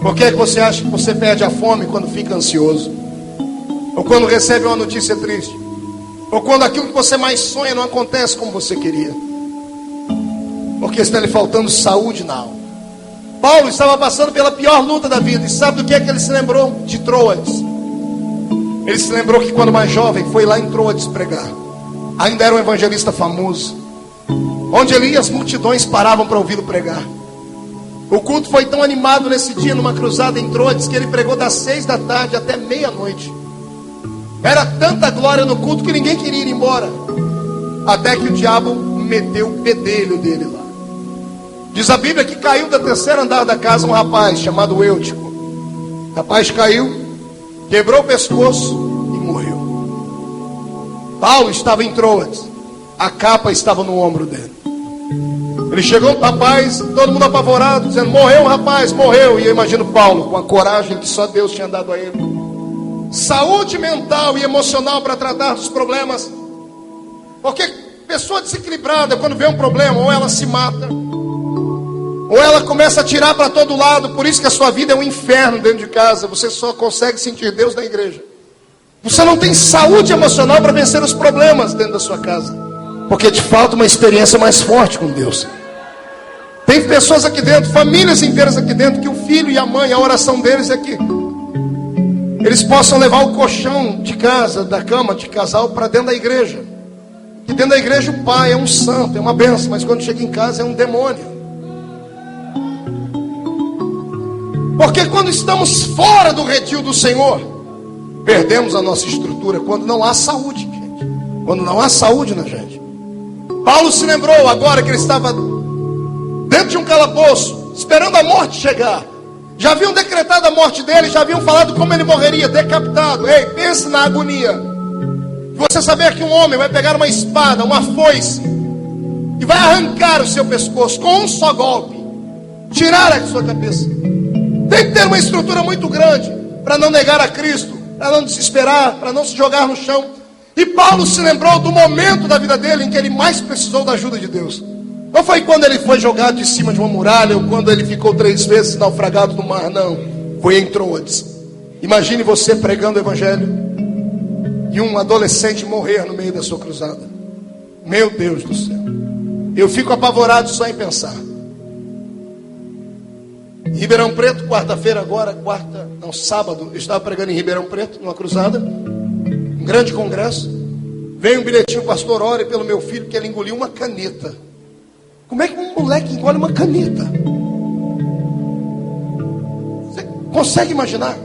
Por que você acha que você perde a fome quando fica ansioso? Ou quando recebe uma notícia triste? Ou quando aquilo que você mais sonha não acontece como você queria? Porque está lhe faltando saúde na alma. Paulo estava passando pela pior luta da vida. E sabe do que é que ele se lembrou? De Troades. Ele se lembrou que quando mais jovem foi lá em Troades pregar. Ainda era um evangelista famoso. Onde ele ia, as multidões paravam para ouvi-lo pregar. O culto foi tão animado nesse dia, numa cruzada em Troades, que ele pregou das 6 da tarde até meia-noite. Era tanta glória no culto que ninguém queria ir embora. Até que o diabo meteu o bedelho dele lá. Diz a Bíblia que caiu da terceiro andar da casa um rapaz chamado Eutico. O rapaz caiu, quebrou o pescoço e morreu. Paulo estava em Troades. A capa estava no ombro dele. Ele chegou para o rapaz, todo mundo apavorado, dizendo: morreu o rapaz, morreu. E eu imagino Paulo, com a coragem que só Deus tinha dado a ele, saúde mental e emocional para tratar dos problemas. Porque pessoa desequilibrada, quando vê um problema, ou ela se mata, ou ela começa a tirar para todo lado. Por isso que a sua vida é um inferno dentro de casa. Você só consegue sentir Deus na igreja. Você não tem saúde emocional para vencer os problemas dentro da sua casa, porque te falta uma experiência mais forte com Deus. Tem pessoas aqui dentro, famílias inteiras aqui dentro, que o filho e a mãe, a oração deles é que eles possam levar o colchão de casa, da cama de casal, para dentro da igreja. Que dentro da igreja o pai é um santo, é uma bênção, mas quando chega em casa é um demônio. Porque quando estamos fora do redil do Senhor, perdemos a nossa estrutura. Quando não há saúde, gente. Quando não há saúde na gente. Paulo se lembrou agora que ele estava dentro de um calabouço, esperando a morte chegar. Já haviam decretado a morte dele, já haviam falado como ele morreria, decapitado. Ei, pense na agonia. Você saber que um homem vai pegar uma espada, uma foice, e vai arrancar o seu pescoço com um só golpe, tirar a sua cabeça. Tem que ter uma estrutura muito grande para não negar a Cristo, para não desesperar, para não se jogar no chão. E Paulo se lembrou do momento da vida dele em que ele mais precisou da ajuda de Deus. Não foi quando ele foi jogado de cima de uma muralha, ou quando ele ficou 3 vezes naufragado no mar, não. Foi em Troades. Imagine você pregando o evangelho e um adolescente morrer no meio da sua cruzada. Meu Deus do céu. Eu fico apavorado só em pensar. Em Ribeirão Preto, quarta-feira agora, sábado, eu estava pregando em Ribeirão Preto, numa cruzada, um grande congresso. Veio um bilhetinho, pastor, ore pelo meu filho, que ele engoliu uma caneta. Como é que um moleque engole uma caneta? Você consegue imaginar?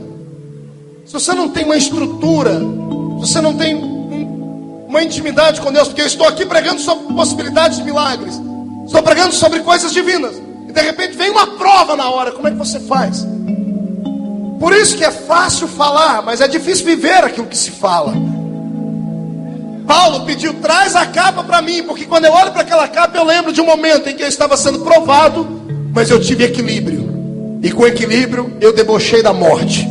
Se você não tem uma estrutura, se você não tem uma intimidade com Deus, porque eu estou aqui pregando sobre possibilidades de milagres, estou pregando sobre coisas divinas, e de repente vem uma prova na hora, como é que você faz? Por isso que é fácil falar, mas é difícil viver aquilo que se fala. Paulo pediu, traz a capa para mim, porque quando eu olho para aquela capa, eu lembro de um momento em que eu estava sendo provado, mas eu tive equilíbrio, e com equilíbrio eu debochei da morte,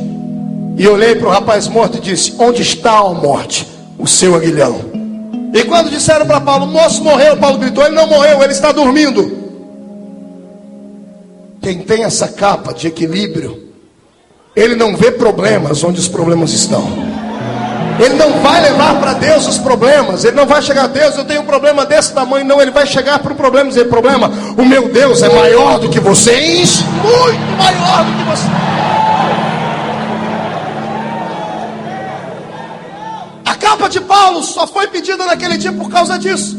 e olhei para o rapaz morto e disse, onde está a morte? O seu aguilhão. E quando disseram para Paulo, o moço morreu, Paulo gritou, ele não morreu, ele está dormindo. Quem tem essa capa de equilíbrio, ele não vê problemas onde os problemas estão. Ele não vai levar para Deus os problemas. Ele não vai chegar a Deus, eu tenho um problema desse tamanho. Não, ele vai chegar para o problema e dizer, problema, o meu Deus é maior do que vocês, muito maior do que você. A capa de Paulo só foi pedida naquele dia por causa disso.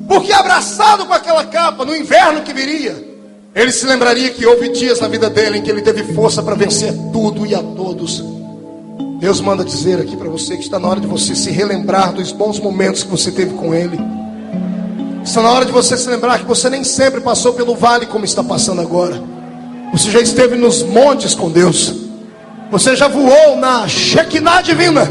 Porque abraçado com aquela capa, no inverno que viria, ele se lembraria que houve dias na vida dele em que ele teve força para vencer tudo e a todos. Deus manda dizer aqui para você que está na hora de você se relembrar dos bons momentos que você teve com Ele. Está na hora de você se lembrar que você nem sempre passou pelo vale como está passando agora. Você já esteve nos montes com Deus. Você já voou na Shekinah divina.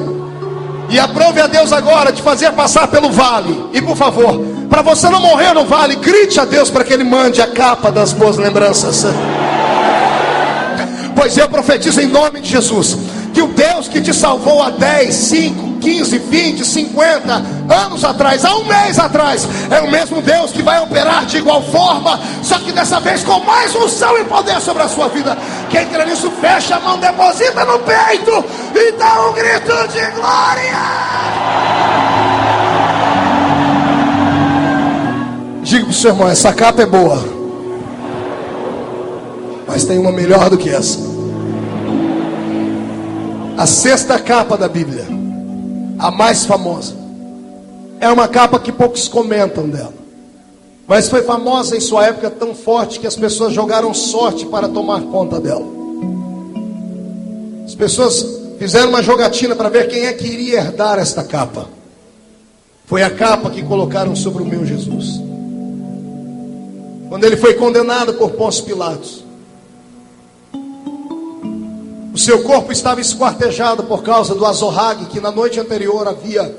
E aprove a Deus agora de fazer passar pelo vale. E por favor, para você não morrer no vale, grite a Deus para que Ele mande a capa das boas lembranças. Pois eu profetizo em nome de Jesus que o Deus que te salvou há 10, 5, 15, 20, 50 anos atrás, há um mês atrás, é o mesmo Deus que vai operar de igual forma, só que dessa vez com mais unção e poder sobre a sua vida. Quem crê nisso, fecha a mão, deposita no peito e dá um grito de glória. Diga para o seu irmão, essa capa é boa, mas tem uma melhor do que essa. A 6ª capa da Bíblia, a mais famosa, é uma capa que poucos comentam dela, mas foi famosa em sua época, tão forte que as pessoas jogaram sorte para tomar conta dela. As pessoas fizeram uma jogatina para ver quem é que iria herdar esta capa. Foi a capa que colocaram sobre o meu Jesus, quando ele foi condenado por Pôncio Pilatos. O seu corpo estava esquartejado por causa do azorrague que na noite anterior havia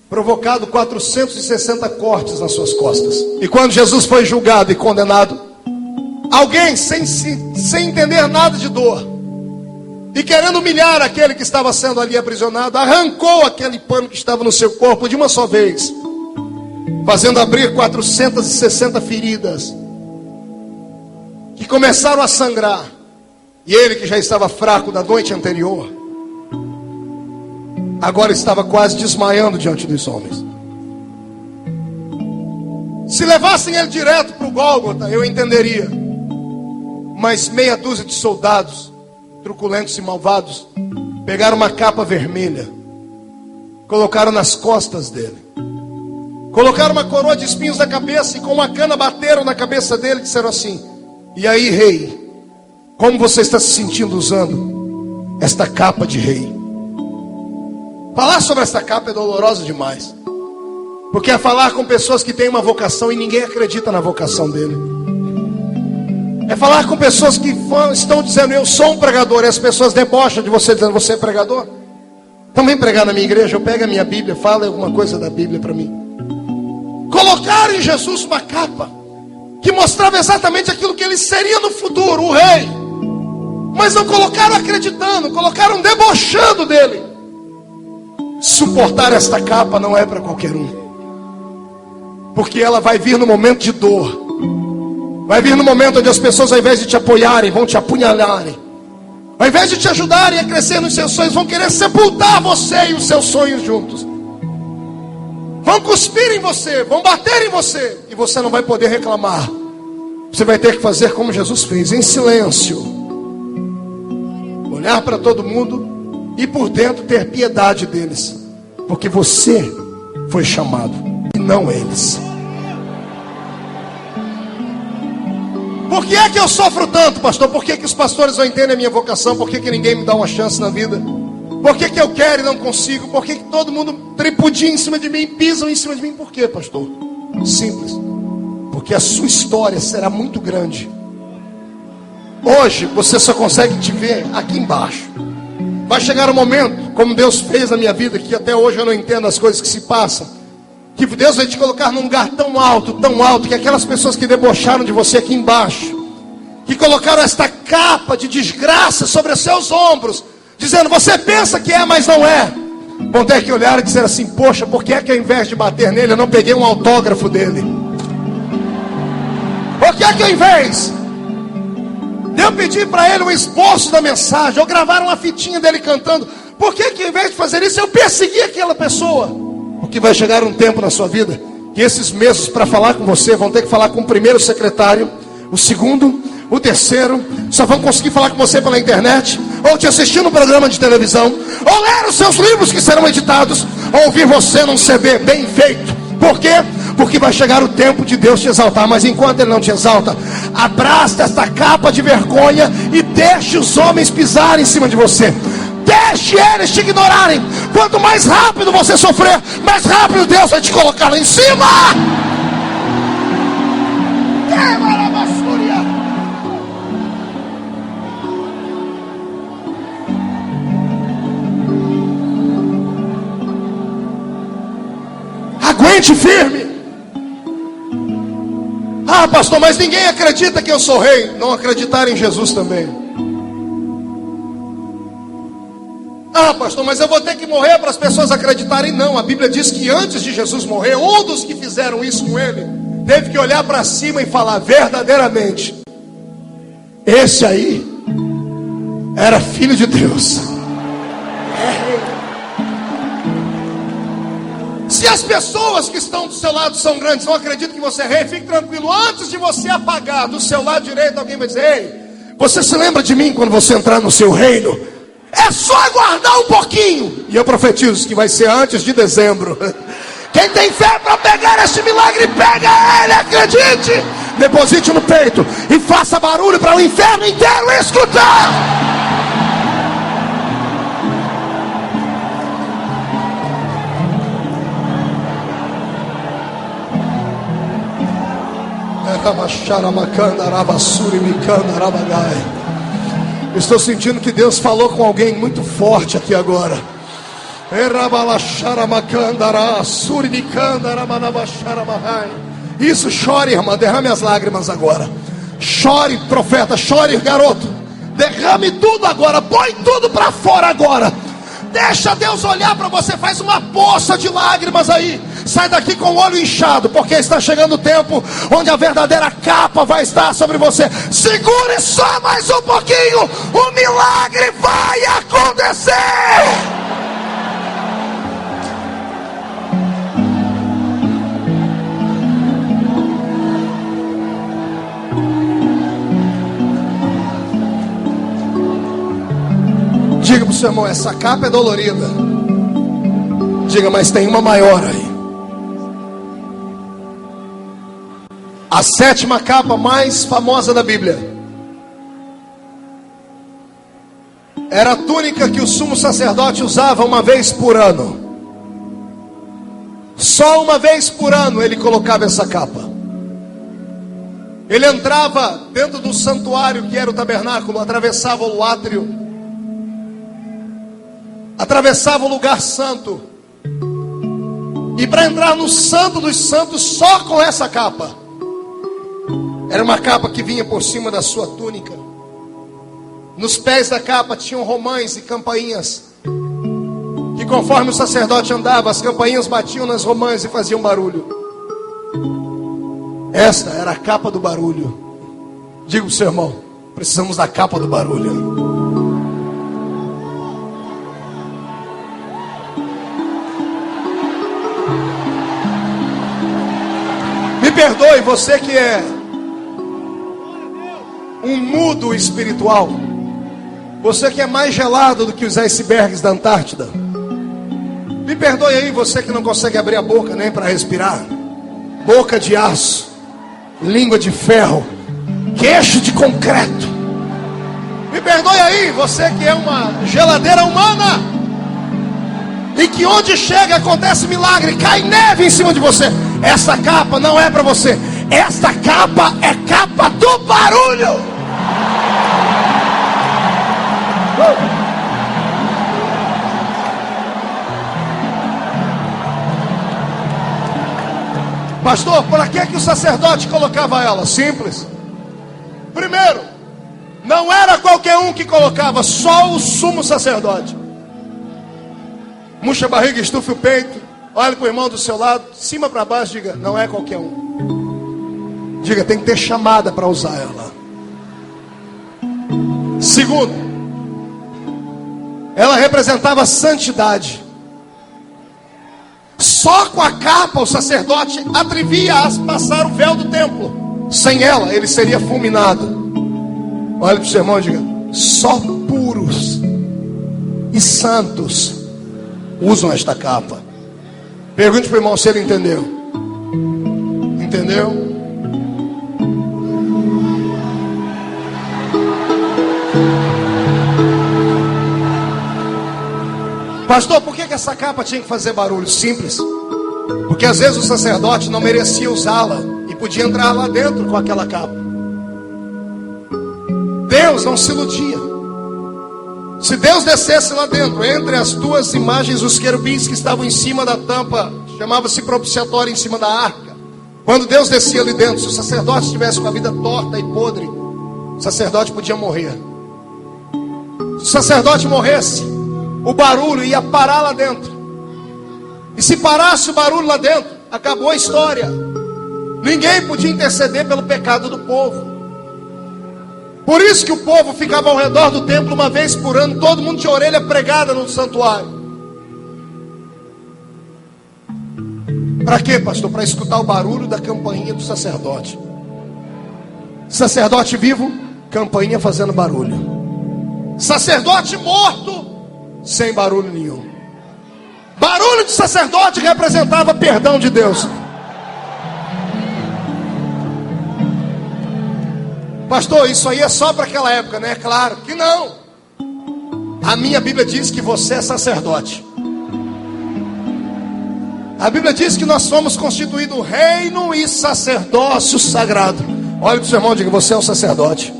provocado 460 cortes nas suas costas. E quando Jesus foi julgado e condenado, alguém sem entender nada de dor e querendo humilhar aquele que estava sendo ali aprisionado, arrancou aquele pano que estava no seu corpo de uma só vez, fazendo abrir 460 feridas que começaram a sangrar. E ele, que já estava fraco da noite anterior, agora estava quase desmaiando diante dos homens. Se levassem ele direto para o Gólgota, eu entenderia. Mas meia dúzia de soldados, truculentos e malvados, pegaram uma capa vermelha, colocaram nas costas dele, colocaram uma coroa de espinhos na cabeça e com uma cana bateram na cabeça dele e disseram assim: e aí, rei, como você está se sentindo usando esta capa de rei? Falar sobre esta capa é doloroso demais, porque é falar com pessoas que têm uma vocação e ninguém acredita na vocação dele. É falar com pessoas que estão dizendo: eu sou um pregador. E as pessoas debocham de você, dizendo: você é pregador? Então vem pregar na minha igreja. Eu pego a minha Bíblia, fala alguma coisa da Bíblia para mim. Colocaram em Jesus uma capa que mostrava exatamente aquilo que ele seria no futuro, o rei. Mas não colocaram acreditando, colocaram debochando dele. Suportar esta capa não é para qualquer um, porque ela vai vir no momento de dor. Vai vir no momento onde as pessoas, ao invés de te apoiarem, vão te apunhalarem. Ao invés de te ajudarem a crescer nos seus sonhos, vão querer sepultar você e os seus sonhos juntos. Vão cuspir em você, vão bater em você, e você não vai poder reclamar. Você vai ter que fazer como Jesus fez, em silêncio. Olhar para todo mundo e por dentro ter piedade deles, porque você foi chamado e não eles. Por que é que eu sofro tanto, pastor? Por que que os pastores não entendem a minha vocação? Por que que ninguém me dá uma chance na vida? Por que que eu quero e não consigo? Por que que todo mundo tripudia em cima de mim, pisam em cima de mim? Por quê, pastor? Simples. Porque a sua história será muito grande. Hoje você só consegue te ver aqui embaixo. Vai chegar um momento, como Deus fez na minha vida, que até hoje eu não entendo as coisas que se passam, que Deus vai te colocar num lugar tão alto, que aquelas pessoas que debocharam de você aqui embaixo, que colocaram esta capa de desgraça sobre os seus ombros, dizendo: você pensa que é, mas não é, vão ter que olhar e dizer assim: poxa, por que é que ao invés de bater nele, eu não peguei um autógrafo dele? Por que é que ao invés de eu pedir para ele um esboço da mensagem, ou gravar uma fitinha dele cantando, por que que ao invés de fazer isso, eu persegui aquela pessoa? Porque vai chegar um tempo na sua vida que esses meses para falar com você vão ter que falar com o primeiro secretário, o segundo, o terceiro. Só vão conseguir falar com você pela internet, ou te assistir no programa de televisão, ou ler os seus livros que serão editados, ou ouvir você num CD bem feito. Por quê? Porque vai chegar o tempo de Deus te exaltar. Mas enquanto Ele não te exalta, abraça esta capa de vergonha e deixe os homens pisarem em cima de você. Deixe eles te ignorarem. Quanto mais rápido você sofrer, mais rápido Deus vai te colocar lá em cima. Aguente firme. Ah, pastor, mas ninguém acredita que eu sou rei. Não acreditar em Jesus também. Ah, pastor, mas eu vou ter que morrer para as pessoas acreditarem. Não, a Bíblia diz que antes de Jesus morrer, um dos que fizeram isso com ele teve que olhar para cima e falar: verdadeiramente, esse aí era filho de Deus. Se as pessoas que estão do seu lado são grandes, não acreditam que você é rei, fique tranquilo. Antes de você apagar do seu lado direito, alguém vai dizer: ei, você se lembra de mim quando você entrar no seu reino? É só aguardar um pouquinho. E eu profetizo que vai ser antes de dezembro. Quem tem fé para pegar este milagre, pega ele, acredite. Deposite no peito e faça barulho para o inferno inteiro escutar. Estou sentindo que Deus falou com alguém muito forte aqui agora. Isso, chore, irmã, derrame as lágrimas agora. Chore, profeta, chore, garoto. Derrame tudo agora, põe tudo para fora agora. Deixa Deus olhar para você, faz uma poça de lágrimas aí. Sai daqui com o olho inchado, porque está chegando o tempo onde a verdadeira capa vai estar sobre você. Segure só mais um pouquinho, o milagre vai acontecer. Diga para o seu irmão: essa capa é dolorida. Diga: mas tem uma maior aí. A 7ª capa mais famosa da Bíblia era a túnica que o sumo sacerdote usava uma vez por ano. Só uma vez por ano ele colocava essa capa. Ele entrava dentro do santuário que era o tabernáculo, atravessava o átrio, atravessava o lugar santo, e para entrar no Santo dos Santos só com essa capa. Era uma capa que vinha por cima da sua túnica. Nos pés da capa tinham romães e campainhas, que conforme o sacerdote andava, as campainhas batiam nas romãs e faziam barulho. Esta era a capa do barulho. Diga para o seu irmão: precisamos da capa do barulho. Me perdoe, você que é um mudo espiritual, você que é mais gelado do que os icebergs da Antártida. Me perdoe aí, você que não consegue abrir a boca nem para respirar. Boca de aço, língua de ferro, queixo de concreto. Me perdoe aí, você que é uma geladeira humana, e que onde chega acontece milagre, cai neve em cima de você. Essa capa não é para você. Essa capa é capa do barulho. Pastor, para que o sacerdote colocava ela? Simples. Primeiro, não era qualquer um que colocava, só o sumo sacerdote. Murcha a barriga, estufe o peito, olhe para o irmão do seu lado, de cima para baixo, diga: não é qualquer um. Diga: tem que ter chamada para usar ela. Segundo, ela representava santidade. Só com a capa o sacerdote atrevia a passar o véu do templo. Sem ela ele seria fulminado. Olhe para o seu irmão e diga: só puros e santos usam esta capa. Pergunte para o irmão se ele entendeu. Entendeu? Pastor, por que essa capa tinha que fazer barulho? Simples. Porque às vezes o sacerdote não merecia usá-la e podia entrar lá dentro com aquela capa. Deus não se iludia. Se Deus descesse lá dentro, entre as duas imagens, os querubins que estavam em cima da tampa, chamava-se propiciatório, em cima da arca. Quando Deus descia ali dentro, se o sacerdote estivesse com a vida torta e podre, o sacerdote podia morrer. Se o sacerdote morresse, o barulho ia parar lá dentro. E se parasse o barulho lá dentro, acabou a história. Ninguém podia interceder pelo pecado do povo. Por isso que o povo ficava ao redor do templo uma vez por ano, todo mundo tinha a orelha pregada no santuário. Para quê, pastor? Para escutar o barulho da campainha do sacerdote. Sacerdote vivo, campainha fazendo barulho. Sacerdote morto, sem barulho nenhum. Barulho de sacerdote representava perdão de Deus. Pastor, isso aí é só para aquela época, né? Claro que não. A minha Bíblia diz que você é sacerdote. A Bíblia diz que nós somos constituídos reino e sacerdócio sagrado. Olha para o seu irmão e diga: você é um sacerdote.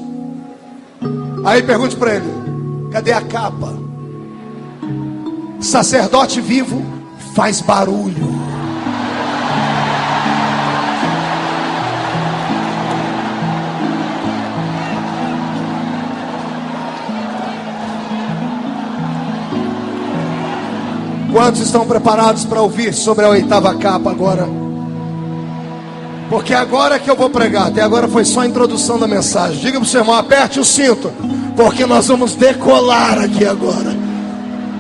Aí pergunte para ele: cadê a capa? Sacerdote vivo faz barulho. Quantos estão preparados para ouvir sobre a oitava capa agora? Porque agora é que eu vou pregar. Até agora foi só a introdução da mensagem. Diga para o seu irmão: aperte o cinto, porque nós vamos decolar aqui agora.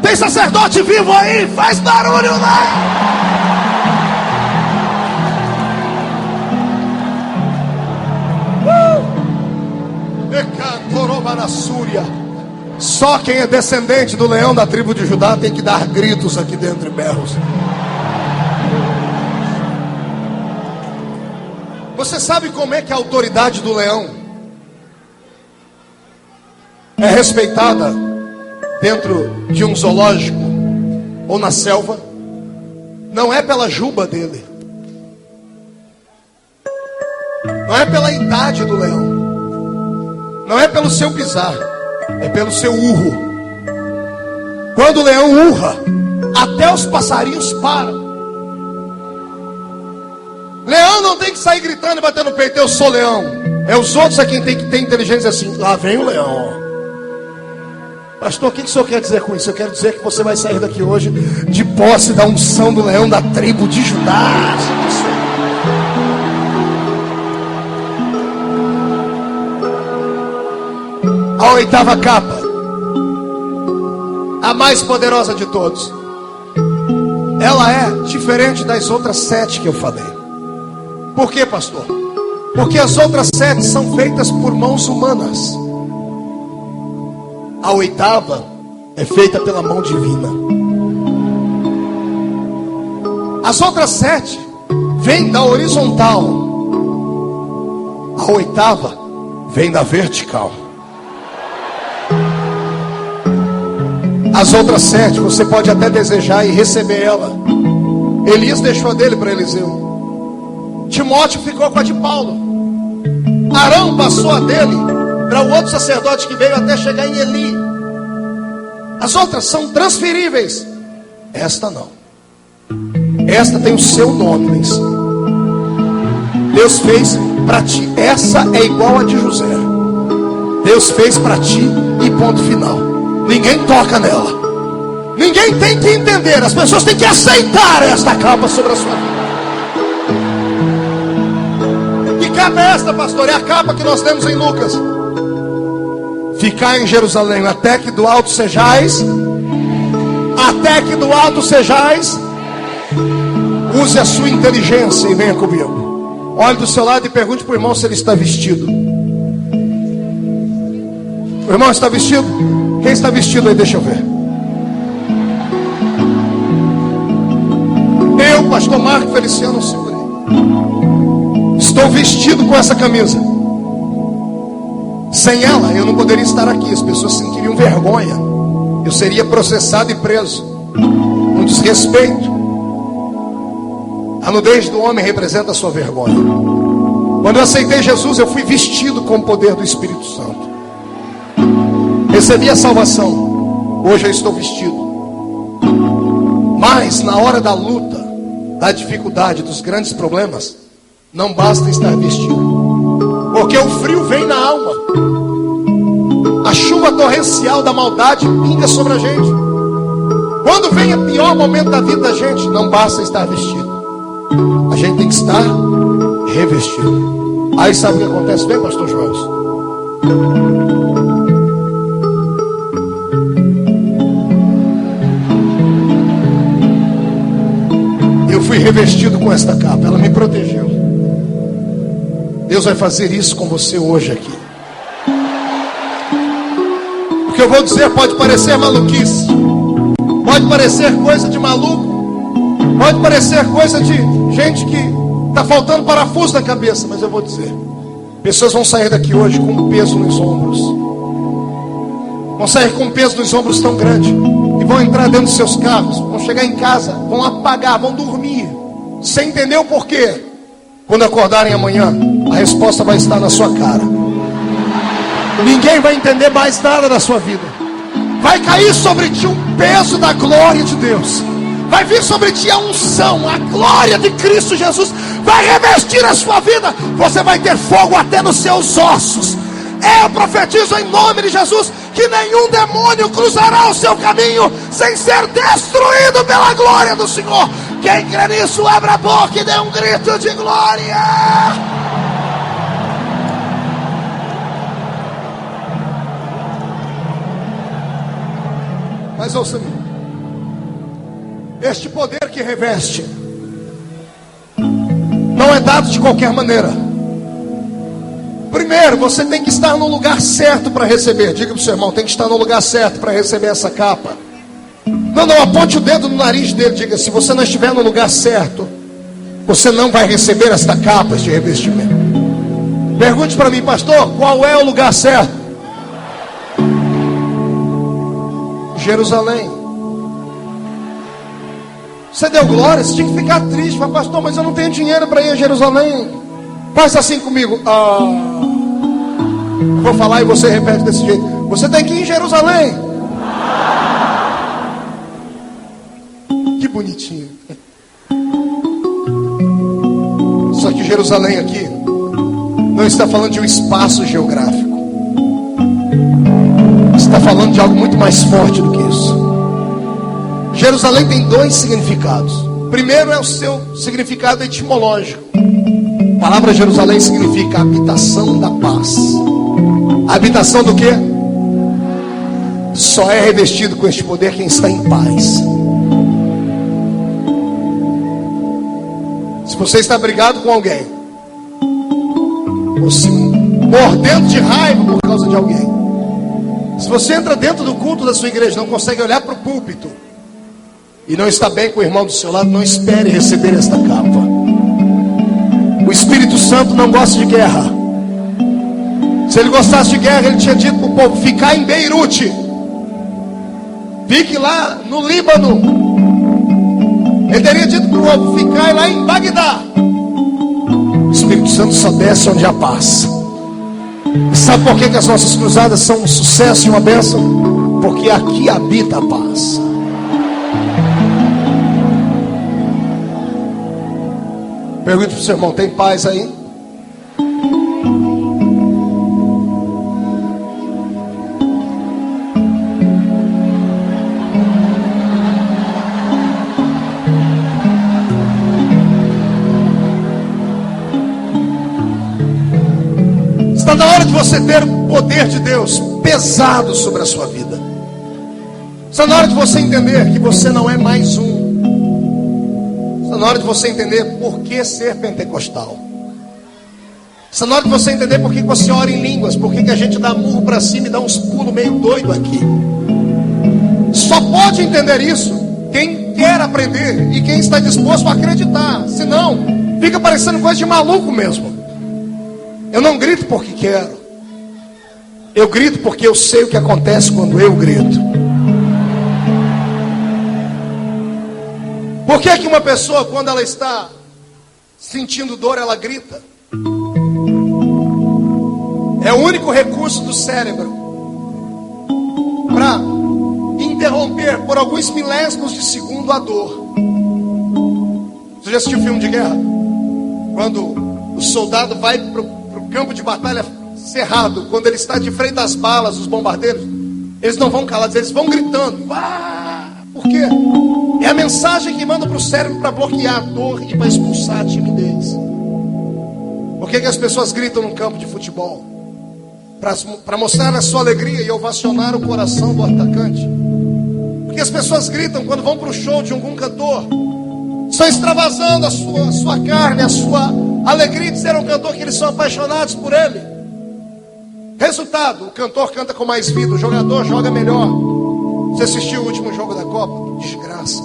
Tem sacerdote vivo aí? Faz barulho lá! Só quem é descendente do leão da tribo de Judá tem que dar gritos aqui dentro e berros. Você sabe como é que a autoridade do leão é respeitada dentro de um zoológico ou na selva? Não é pela juba dele. Não é pela idade do leão, não é pelo seu pisar, é pelo seu urro. Quando o leão urra, até os passarinhos param. Leão não tem que sair gritando e batendo no peito, eu sou leão. É os outros a quem tem que ter inteligência assim, lá vem o leão. Pastor, o que o senhor quer dizer com isso? Eu quero dizer que você vai sair daqui hoje de posse da unção do leão da tribo de Judá. A oitava capa, a mais poderosa de todos, ela é diferente das outras 7 que eu falei. Por quê, pastor? Porque as outras 7 são feitas por mãos humanas. A oitava é feita pela mão divina. As outras 7 vêm da horizontal. A oitava vem da vertical. As outras 7 você pode até desejar e receber ela. Elias deixou a dele para Eliseu. Timóteo ficou com a de Paulo. Arão passou a dele para o outro sacerdote que veio até chegar em Eli. As outras são transferíveis. Esta não. Esta tem o seu nome. Deus fez para ti. Essa é igual a de José. Deus fez para ti e ponto final. Ninguém toca nela. Ninguém tem que entender. As pessoas têm que aceitar esta capa sobre a sua vida. Que capa é esta, pastor? É a capa que nós temos em Lucas. Ficar em Jerusalém até que do alto sejais. Até que do alto sejais. Use a sua inteligência e venha comigo. Olhe do seu lado e pergunte para o irmão se ele está vestido. O irmão está vestido? Quem está vestido aí? Deixa eu ver. Eu, pastor Marco Feliciano, segurei. Estou vestido com essa camisa. Sem ela eu não poderia estar aqui. As pessoas sentiriam vergonha. Eu seria processado e preso. Um desrespeito. A nudez do homem representa a sua vergonha. Quando eu aceitei Jesus, eu fui vestido com o poder do Espírito Santo. Recebi a salvação. Hoje eu estou vestido. Mas na hora da luta, da dificuldade, dos grandes problemas, não basta estar vestido. Porque o frio vem na alma. A chuva torrencial da maldade pinga sobre a gente. Quando vem o pior momento da vida da gente, não basta estar vestido. A gente tem que estar revestido. Aí sabe o que acontece? Vem, pastor Joel. Eu fui revestido com esta capa. Ela me protegeu. Deus vai fazer isso com você hoje aqui. O que eu vou dizer pode parecer maluquice. Pode parecer coisa de maluco. Pode parecer coisa de gente que está faltando parafuso na cabeça. Mas eu vou dizer. Pessoas vão sair daqui hoje com um peso nos ombros. Vão sair com um peso nos ombros tão grande. E vão entrar dentro dos seus carros. Vão chegar em casa. Vão apagar. Vão dormir. Sem entender o porquê. Quando acordarem amanhã, a resposta vai estar na sua cara. Ninguém vai entender mais nada da sua vida. Vai cair sobre ti um peso da glória de Deus. Vai vir sobre ti a unção, a glória de Cristo Jesus. Vai revestir a sua vida. Você vai ter fogo até nos seus ossos. Eu profetizo em nome de Jesus que nenhum demônio cruzará o seu caminho sem ser destruído pela glória do Senhor. Quem crê nisso, abra a boca e dê um grito de glória. Mas ouça-me. Este poder que reveste não é dado de qualquer maneira. Primeiro, você tem que estar no lugar certo para receber. Diga para o seu irmão, tem que estar no lugar certo para receber essa capa. Não, aponte o dedo no nariz dele. Diga, se você não estiver no lugar certo, você não vai receber esta capa de revestimento. Pergunte para mim, pastor, qual é o lugar certo? Jerusalém. Você deu glória, você tinha que ficar triste. Mas pastor, mas eu não tenho dinheiro para ir a Jerusalém. Faz assim comigo. Vou falar e você repete desse jeito. Você tem que ir em Jerusalém. Que bonitinho. Só que Jerusalém aqui não está falando de um espaço geográfico. Está falando de algo muito mais forte do que isso. Jerusalém tem dois significados. Primeiro é o seu significado etimológico. A palavra Jerusalém significa habitação da paz. A habitação do quê? Só é revestido com este poder quem está em paz. Se você está brigado com alguém, ou se mordendo de raiva por causa de alguém, se você entra dentro do culto da sua igreja, não consegue olhar para o púlpito e não está bem com o irmão do seu lado, não espere receber esta capa. O Espírito Santo não gosta de guerra. Se ele gostasse de guerra, ele tinha dito para o povo ficar em Beirute, fique lá no Líbano. Ele teria dito para o povo ficar lá em Bagdá. O Espírito Santo só desce onde há paz. E sabe por que as nossas cruzadas são um sucesso e uma bênção? Porque aqui habita a paz. Pergunte para o seu irmão: tem paz aí? Está na hora de você ter o poder de Deus pesado sobre a sua vida. Está na hora de você entender que você não é mais um. Está na hora de você entender por que ser pentecostal. Está na hora de você entender por que você ora em línguas, por que a gente dá murro para cima e dá uns pulos meio doido aqui. Só pode entender isso quem quer aprender e quem está disposto a acreditar. Senão, fica parecendo coisa de maluco mesmo. Eu não grito porque quero. Eu grito porque eu sei o que acontece quando eu grito. Por que que uma pessoa, quando ela está sentindo dor, ela grita? É o único recurso do cérebro para interromper por alguns milésimos de segundo a dor. Você já assistiu filme de guerra? Quando o soldado vai para o campo de batalha cerrado, quando ele está de frente às balas, os bombardeiros, eles não vão calados, eles vão gritando. Por quê? É a mensagem que manda para o cérebro para bloquear a dor e para expulsar a timidez. Por que as pessoas gritam no campo de futebol? Para mostrar a sua alegria e ovacionar o coração do atacante. Porque as pessoas gritam quando vão para o show de algum cantor. Estão extravasando a sua carne, a sua alegria de ser um cantor, que eles são apaixonados por ele. Resultado: o cantor canta com mais vida, o jogador joga melhor. Você assistiu o último jogo da Copa? Desgraça.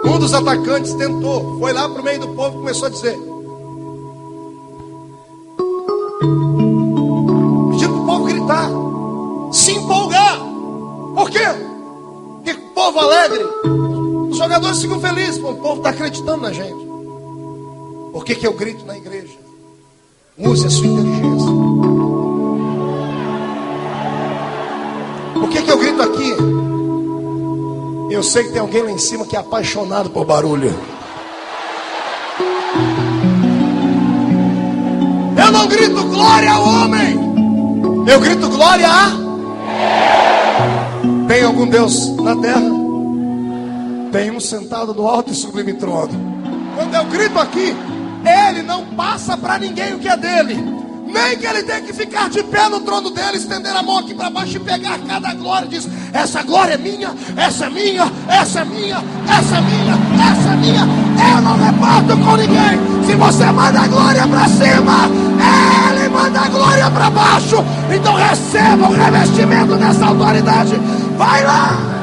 Um dos atacantes tentou, foi lá para o meio do povo e começou a dizer, pedindo para o povo gritar, se empolgar. Por quê? Porque o povo alegre, os jogadores ficam felizes, o povo está acreditando na gente. Por que eu grito na igreja? Use a sua inteligência. Por que eu grito aqui? Eu sei que tem alguém lá em cima que é apaixonado por barulho. Eu não grito glória ao homem, eu grito glória a... Tem algum Deus na terra? Tem um sentado no alto e sublime trono. Quando eu grito aqui, ele não passa para ninguém o que é dele. Nem que ele tenha que ficar de pé no trono dele, estender a mão aqui para baixo e pegar cada glória e diz, essa glória é minha, essa é minha, essa é minha, essa é minha, essa é minha. Eu não reparto com ninguém. Se você manda a glória para cima, ele manda a glória para baixo. Então receba o revestimento dessa autoridade. Vai lá.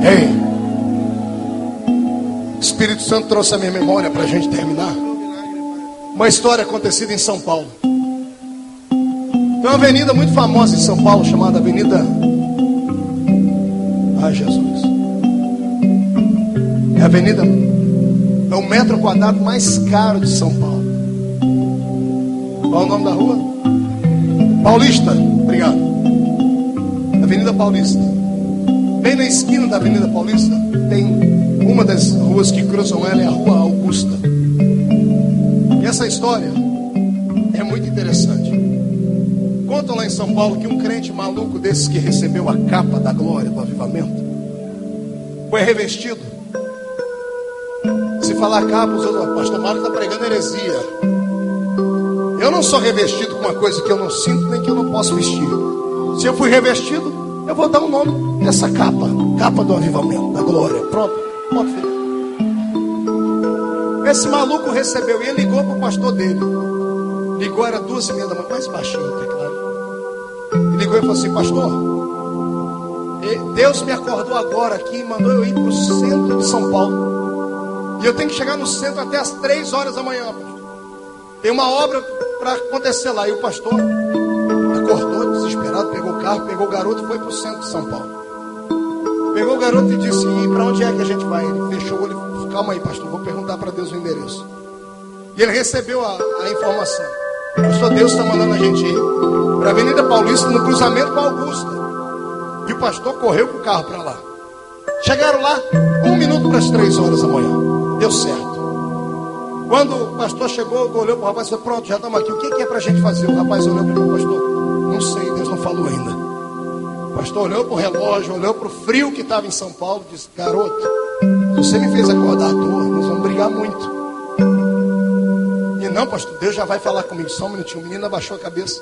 Ei, o Espírito Santo trouxe a minha memória para a gente terminar. Uma história acontecida em São Paulo. Tem uma avenida muito famosa em São Paulo chamada Avenida... Ai, Jesus. É a avenida... É o metro quadrado mais caro de São Paulo. Qual é o nome da rua? Paulista. Obrigado. Avenida Paulista. Bem na esquina da Avenida Paulista tem uma das ruas que cruzam ela, é a Rua Augusta. E essa história é muito interessante. Contam lá em São Paulo que um crente maluco desses que recebeu a capa da glória do avivamento foi revestido. Se falar capa, os outros, o pastor Mário está pregando heresia. Eu não sou revestido com uma coisa que eu não sinto nem que eu não posso vestir. Se eu fui revestido, eu vou dar o nome dessa capa. Capa do avivamento, da glória. Pronto, pode ver. Esse maluco recebeu e ele ligou para o pastor dele. Ligou, era 2h30 da manhã, mais baixinho, tá claro. Ele ligou e falou assim: pastor, Deus me acordou agora aqui e mandou eu ir para o centro de São Paulo. E eu tenho que chegar no centro até as 3 horas da manhã, pastor. Tem uma obra para acontecer lá. E o pastor acordou desesperado, pegou o carro, pegou o garoto e foi para o centro de São Paulo. Pegou o garoto e disse: e para onde é que a gente vai? Ele fechou o olho e falou: calma aí, pastor, vou perguntar para Deus o endereço. E ele recebeu a informação: pastor, Deus está mandando a gente ir para a Avenida Paulista, no cruzamento com a Augusta. E o pastor correu com o carro para lá. Chegaram lá 1 minuto para as 3 horas da manhã. Deu certo. Quando o pastor chegou, olhou para o rapaz e falou: pronto, já estamos aqui, o que é para a gente fazer? O rapaz olhou para o pastor: não sei, Deus não falou ainda. O pastor olhou para o relógio, olhou para o frio que estava em São Paulo e disse: garoto, você me fez acordar à toa, nós vamos brigar muito. E não, pastor, Deus já vai falar comigo. Só um minutinho. O menino abaixou a cabeça,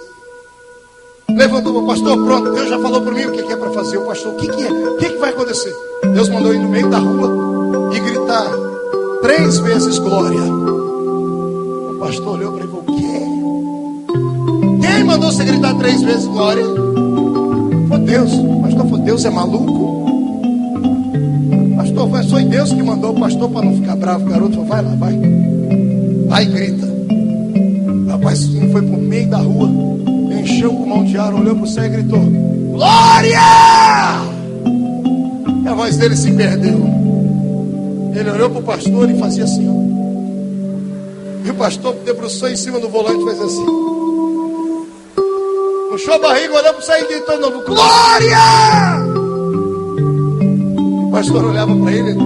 levantou o pastor: pronto, Deus já falou para mim o que é para fazer. O pastor: o que é? O que vai acontecer? Deus mandou ir no meio da rua e gritar 3 vezes glória. O pastor olhou para ele e falou: o quê? Quem mandou você gritar 3 vezes glória? Foi Deus. O pastor falou: Deus é maluco? Pastor, foi Deus que mandou o pastor para não ficar bravo. O garoto falou: vai lá, vai. Vai e grita. O rapaz foi para o meio da rua, encheu o pulmão de ar, olhou para o céu e gritou: glória! E a voz dele se perdeu. Ele olhou para o pastor e fazia assim, ó. E o pastor debruçou em cima do volante e fez assim. Puxou a barriga, olhou para o céu e gritou de novo: glória! O pastor olhava para ele,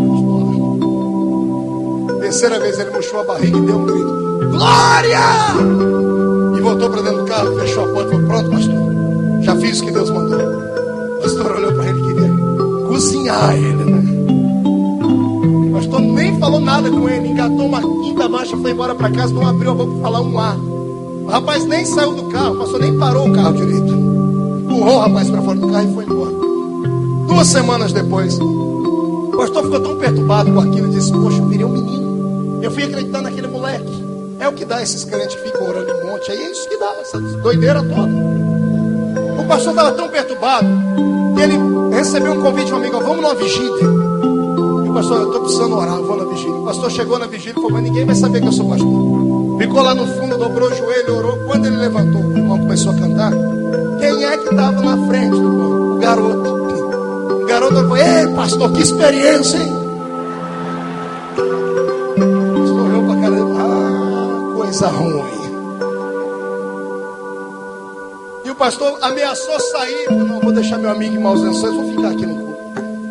terceira vez ele puxou a barriga e deu um grito: glória! E voltou para dentro do carro, fechou a porta e falou: pronto, pastor, já fiz o que Deus mandou. O pastor olhou para ele e queria cozinhar ele, né? O pastor nem falou nada com ele, engatou uma quinta marcha, foi embora para casa, não abriu a boca para falar um A. O rapaz nem saiu do carro, o pastor nem parou o carro direito. Empurrou o rapaz para fora do carro e foi embora. 2 semanas depois, o pastor ficou tão perturbado com aquilo e disse: poxa, eu virei um menino. Eu fui acreditar naquele moleque. É o que dá esses crentes que ficam orando em monte. Aí é isso que dá, essa doideira toda. O pastor estava tão perturbado que ele recebeu um convite de um amigo: vamos numa vigília. E o pastor: eu estou precisando orar, eu vou na vigília. O pastor chegou na vigília e falou: mas ninguém vai saber que eu sou pastor. Ficou lá no fundo, dobrou o joelho, orou. Quando ele levantou, o irmão começou a cantar. Quem é que estava na frente do irmão? O garoto. O garoto falou: ei, pastor, que experiência, hein? O pastor olhou para a cara dele: coisa ruim. E o pastor ameaçou sair. Falou: não, vou deixar meu amigo em maus lençóis, vou ficar aqui no culto.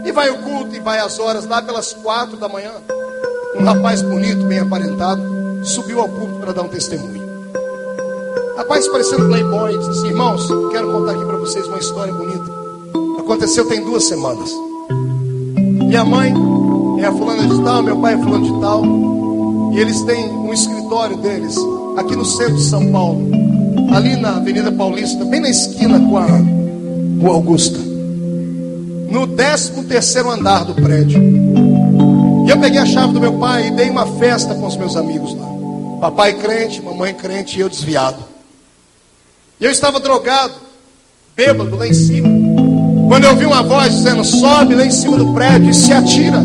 E vai o culto e vai as horas. Lá pelas 4 da manhã, um rapaz bonito, bem aparentado, subiu ao púlpito para dar um testemunho. Rapaz parecendo playboy, disse assim: irmãos, quero contar aqui para vocês uma história bonita. Aconteceu tem 2 semanas. Minha mãe é a fulana de tal, meu pai é fulano de tal. E eles têm um escritório deles aqui no centro de São Paulo, ali na Avenida Paulista, bem na esquina com a Rua Augusta, no 13º andar do prédio. E eu peguei a chave do meu pai e dei uma festa com os meus amigos lá. Papai crente, mamãe crente e eu desviado. E eu estava drogado, bêbado lá em cima. Quando eu ouvi uma voz dizendo: sobe lá em cima do prédio e se atira.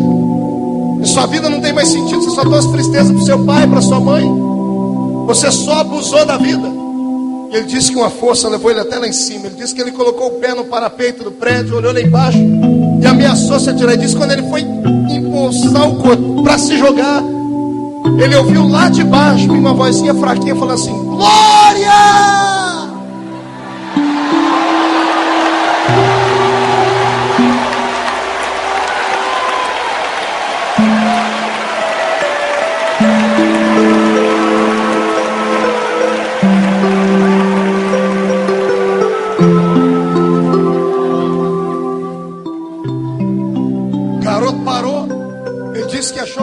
E sua vida não tem mais sentido. Você só trouxe tristeza para o seu pai, para sua mãe. Você só abusou da vida. E ele disse que uma força levou ele até lá em cima. Ele disse que ele colocou o pé no parapeito do prédio, olhou lá embaixo e ameaçou se atirar. Ele disse que quando ele foi impulsar o corpo para se jogar, ele ouviu lá de baixo uma vozinha fraquinha falando assim: glória!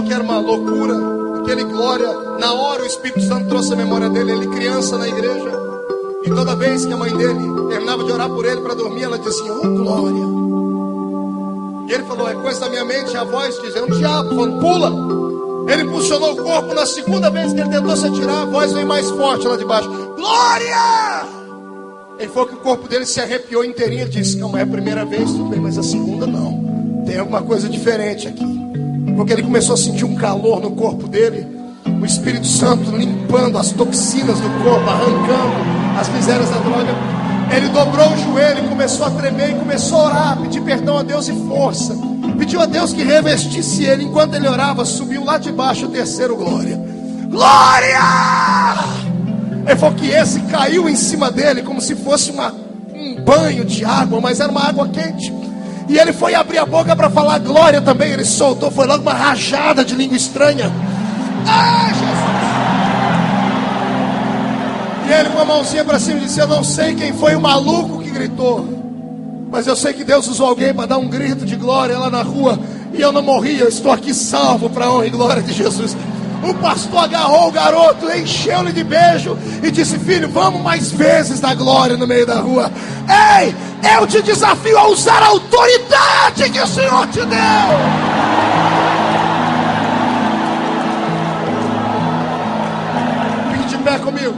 Que era uma loucura, aquele glória. Na hora o Espírito Santo trouxe a memória dele, ele criança na igreja, e toda vez que a mãe dele terminava de orar por ele para dormir, ela dizia: oh glória. E ele falou: é coisa da minha mente. A voz dizia: é um diabo falando: pula. Ele impulsionou o corpo. Na segunda vez que ele tentou se atirar, a voz veio mais forte lá de baixo: glória. Ele falou que o corpo dele se arrepiou inteirinho. Ele disse: calma, é a primeira vez, tudo bem, mas a segunda não, tem alguma coisa diferente aqui. Porque ele começou a sentir um calor no corpo dele, o Espírito Santo limpando as toxinas do corpo, arrancando as misérias da droga. Ele dobrou o joelho, começou a tremer e começou a orar, pedir perdão a Deus e força. Pediu a Deus que revestisse ele. Enquanto ele orava, subiu lá de baixo o terceiro glória. Glória! Ele falou que esse caiu em cima dele como se fosse um banho de água, mas era uma água quente. E ele foi abrir a boca para falar glória também. Ele soltou, foi logo uma rajada de língua estranha. Ah, Jesus! E ele com a mãozinha para cima disse: eu não sei quem foi o maluco que gritou, mas eu sei que Deus usou alguém para dar um grito de glória lá na rua. E eu não morri, eu estou aqui salvo para a honra e glória de Jesus. O pastor agarrou o garoto, encheu-lhe de beijo e disse: filho, vamos mais vezes dar glória no meio da rua. Ei, eu te desafio a usar a autoridade que o Senhor te deu. Fique de pé comigo.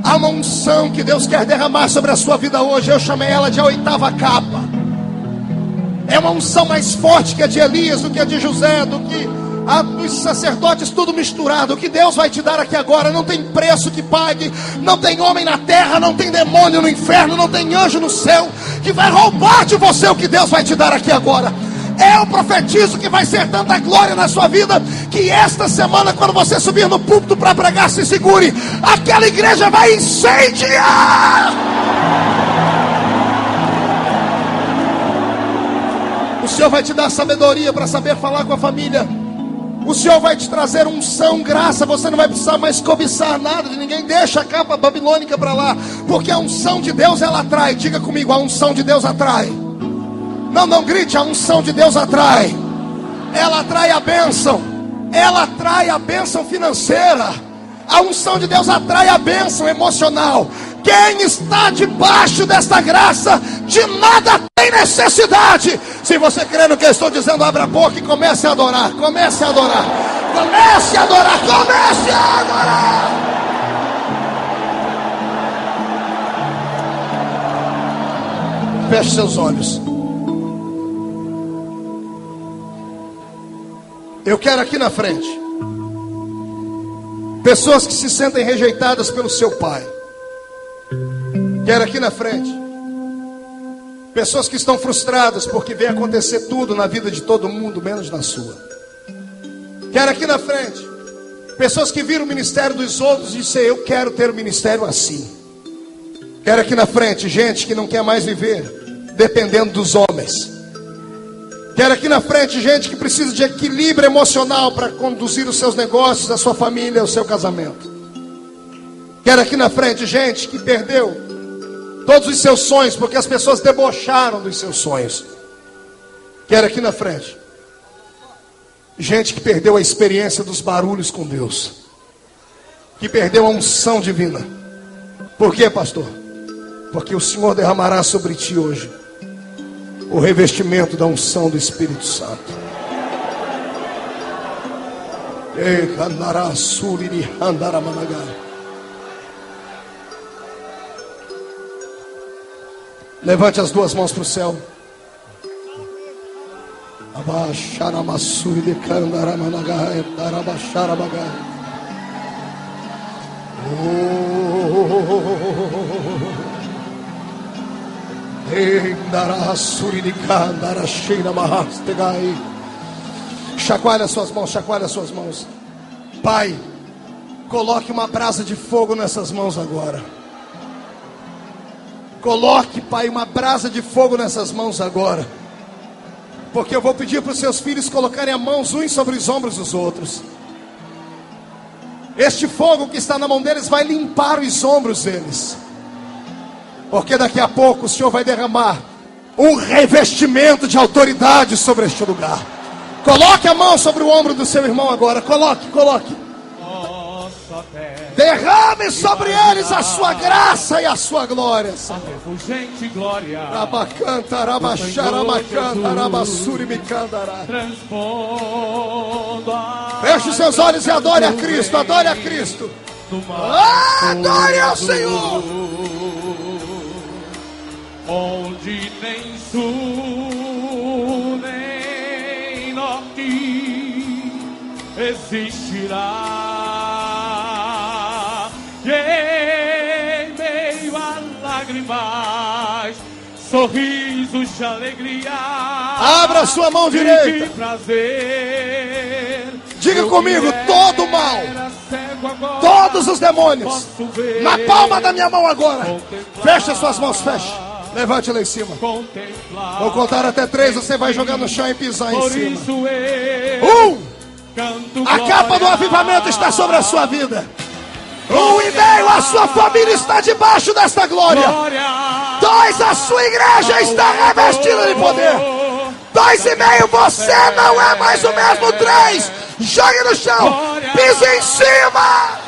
Há uma unção que Deus quer derramar sobre a sua vida hoje. Eu chamei ela de a oitava capa. É uma unção mais forte que a de Elias, do que a de José, do que a dos sacerdotes, tudo misturado. O que Deus vai te dar aqui agora não tem preço que pague. Não tem homem na terra, não tem demônio no inferno, não tem anjo no céu que vai roubar de você o que Deus vai te dar aqui agora. Eu profetizo que vai ser tanta glória na sua vida, que esta semana, quando você subir no púlpito para pregar, se segure. Aquela igreja vai incendiar. O Senhor vai te dar sabedoria para saber falar com a família. O Senhor vai te trazer unção, graça. Você não vai precisar mais cobiçar nada de ninguém. Deixa a capa babilônica para lá, porque a unção de Deus, ela atrai. Diga comigo: a unção de Deus atrai. Não grite: a unção de Deus atrai. Ela atrai a bênção. Ela atrai a bênção financeira. A unção de Deus atrai a bênção emocional. Quem está debaixo desta graça, de nada tem necessidade. Se você crê no que eu estou dizendo, abra a boca e comece a adorar. Comece a adorar. Comece a adorar. Comece a adorar. Feche seus olhos. Eu quero aqui na frente pessoas que se sentem rejeitadas pelo seu pai. Quero aqui na frente pessoas que estão frustradas porque vê acontecer tudo na vida de todo mundo, menos na sua. Quero aqui na frente pessoas que viram o ministério dos outros e dizem: eu quero ter um ministério assim. Quero aqui na frente gente que não quer mais viver dependendo dos homens. Quero aqui na frente gente que precisa de equilíbrio emocional para conduzir os seus negócios, a sua família, o seu casamento. Quero aqui na frente gente que perdeu todos os seus sonhos porque as pessoas debocharam dos seus sonhos. Quero aqui na frente gente que perdeu a experiência dos barulhos com Deus, que perdeu a unção divina. Por quê, pastor? Porque o Senhor derramará sobre ti hoje o revestimento da unção do Espírito Santo. Levante as duas mãos para o céu. Chacoalha suas mãos, chacoalha suas mãos. Pai, coloque uma brasa de fogo nessas mãos agora. Coloque, Pai, uma brasa de fogo nessas mãos agora. Porque eu vou pedir para os seus filhos colocarem as mãos uns sobre os ombros dos outros. Este fogo que está na mão deles vai limpar os ombros deles. Porque daqui a pouco o Senhor vai derramar um revestimento de autoridade sobre este lugar. Coloque a mão sobre o ombro do seu irmão agora. Coloque, coloque. Derrame sobre eles a sua graça e a sua glória. Refulgente glória. Rabacanta, rabaxaramacanta, rabassuri micandará. Feche os seus olhos e adore a Cristo. Adore a Cristo. Adore ao Senhor. Onde nem sul nem norte existirá. E em meio a lágrimas, sorrisos de alegria. Abra sua mão direita. Prazer. Diga comigo, todo o mal, todos os demônios, na palma da minha mão agora. Feche as suas mãos, feche. Levante lá em cima. Vou contar até 3, você vai jogar no chão e pisar em cima. 1. A capa do avivamento está sobre a sua vida. 1,5, a sua família está debaixo desta glória. 2, a sua igreja está revestida de poder. 2,5, você não é mais o mesmo. 3, jogue no chão, pise em cima.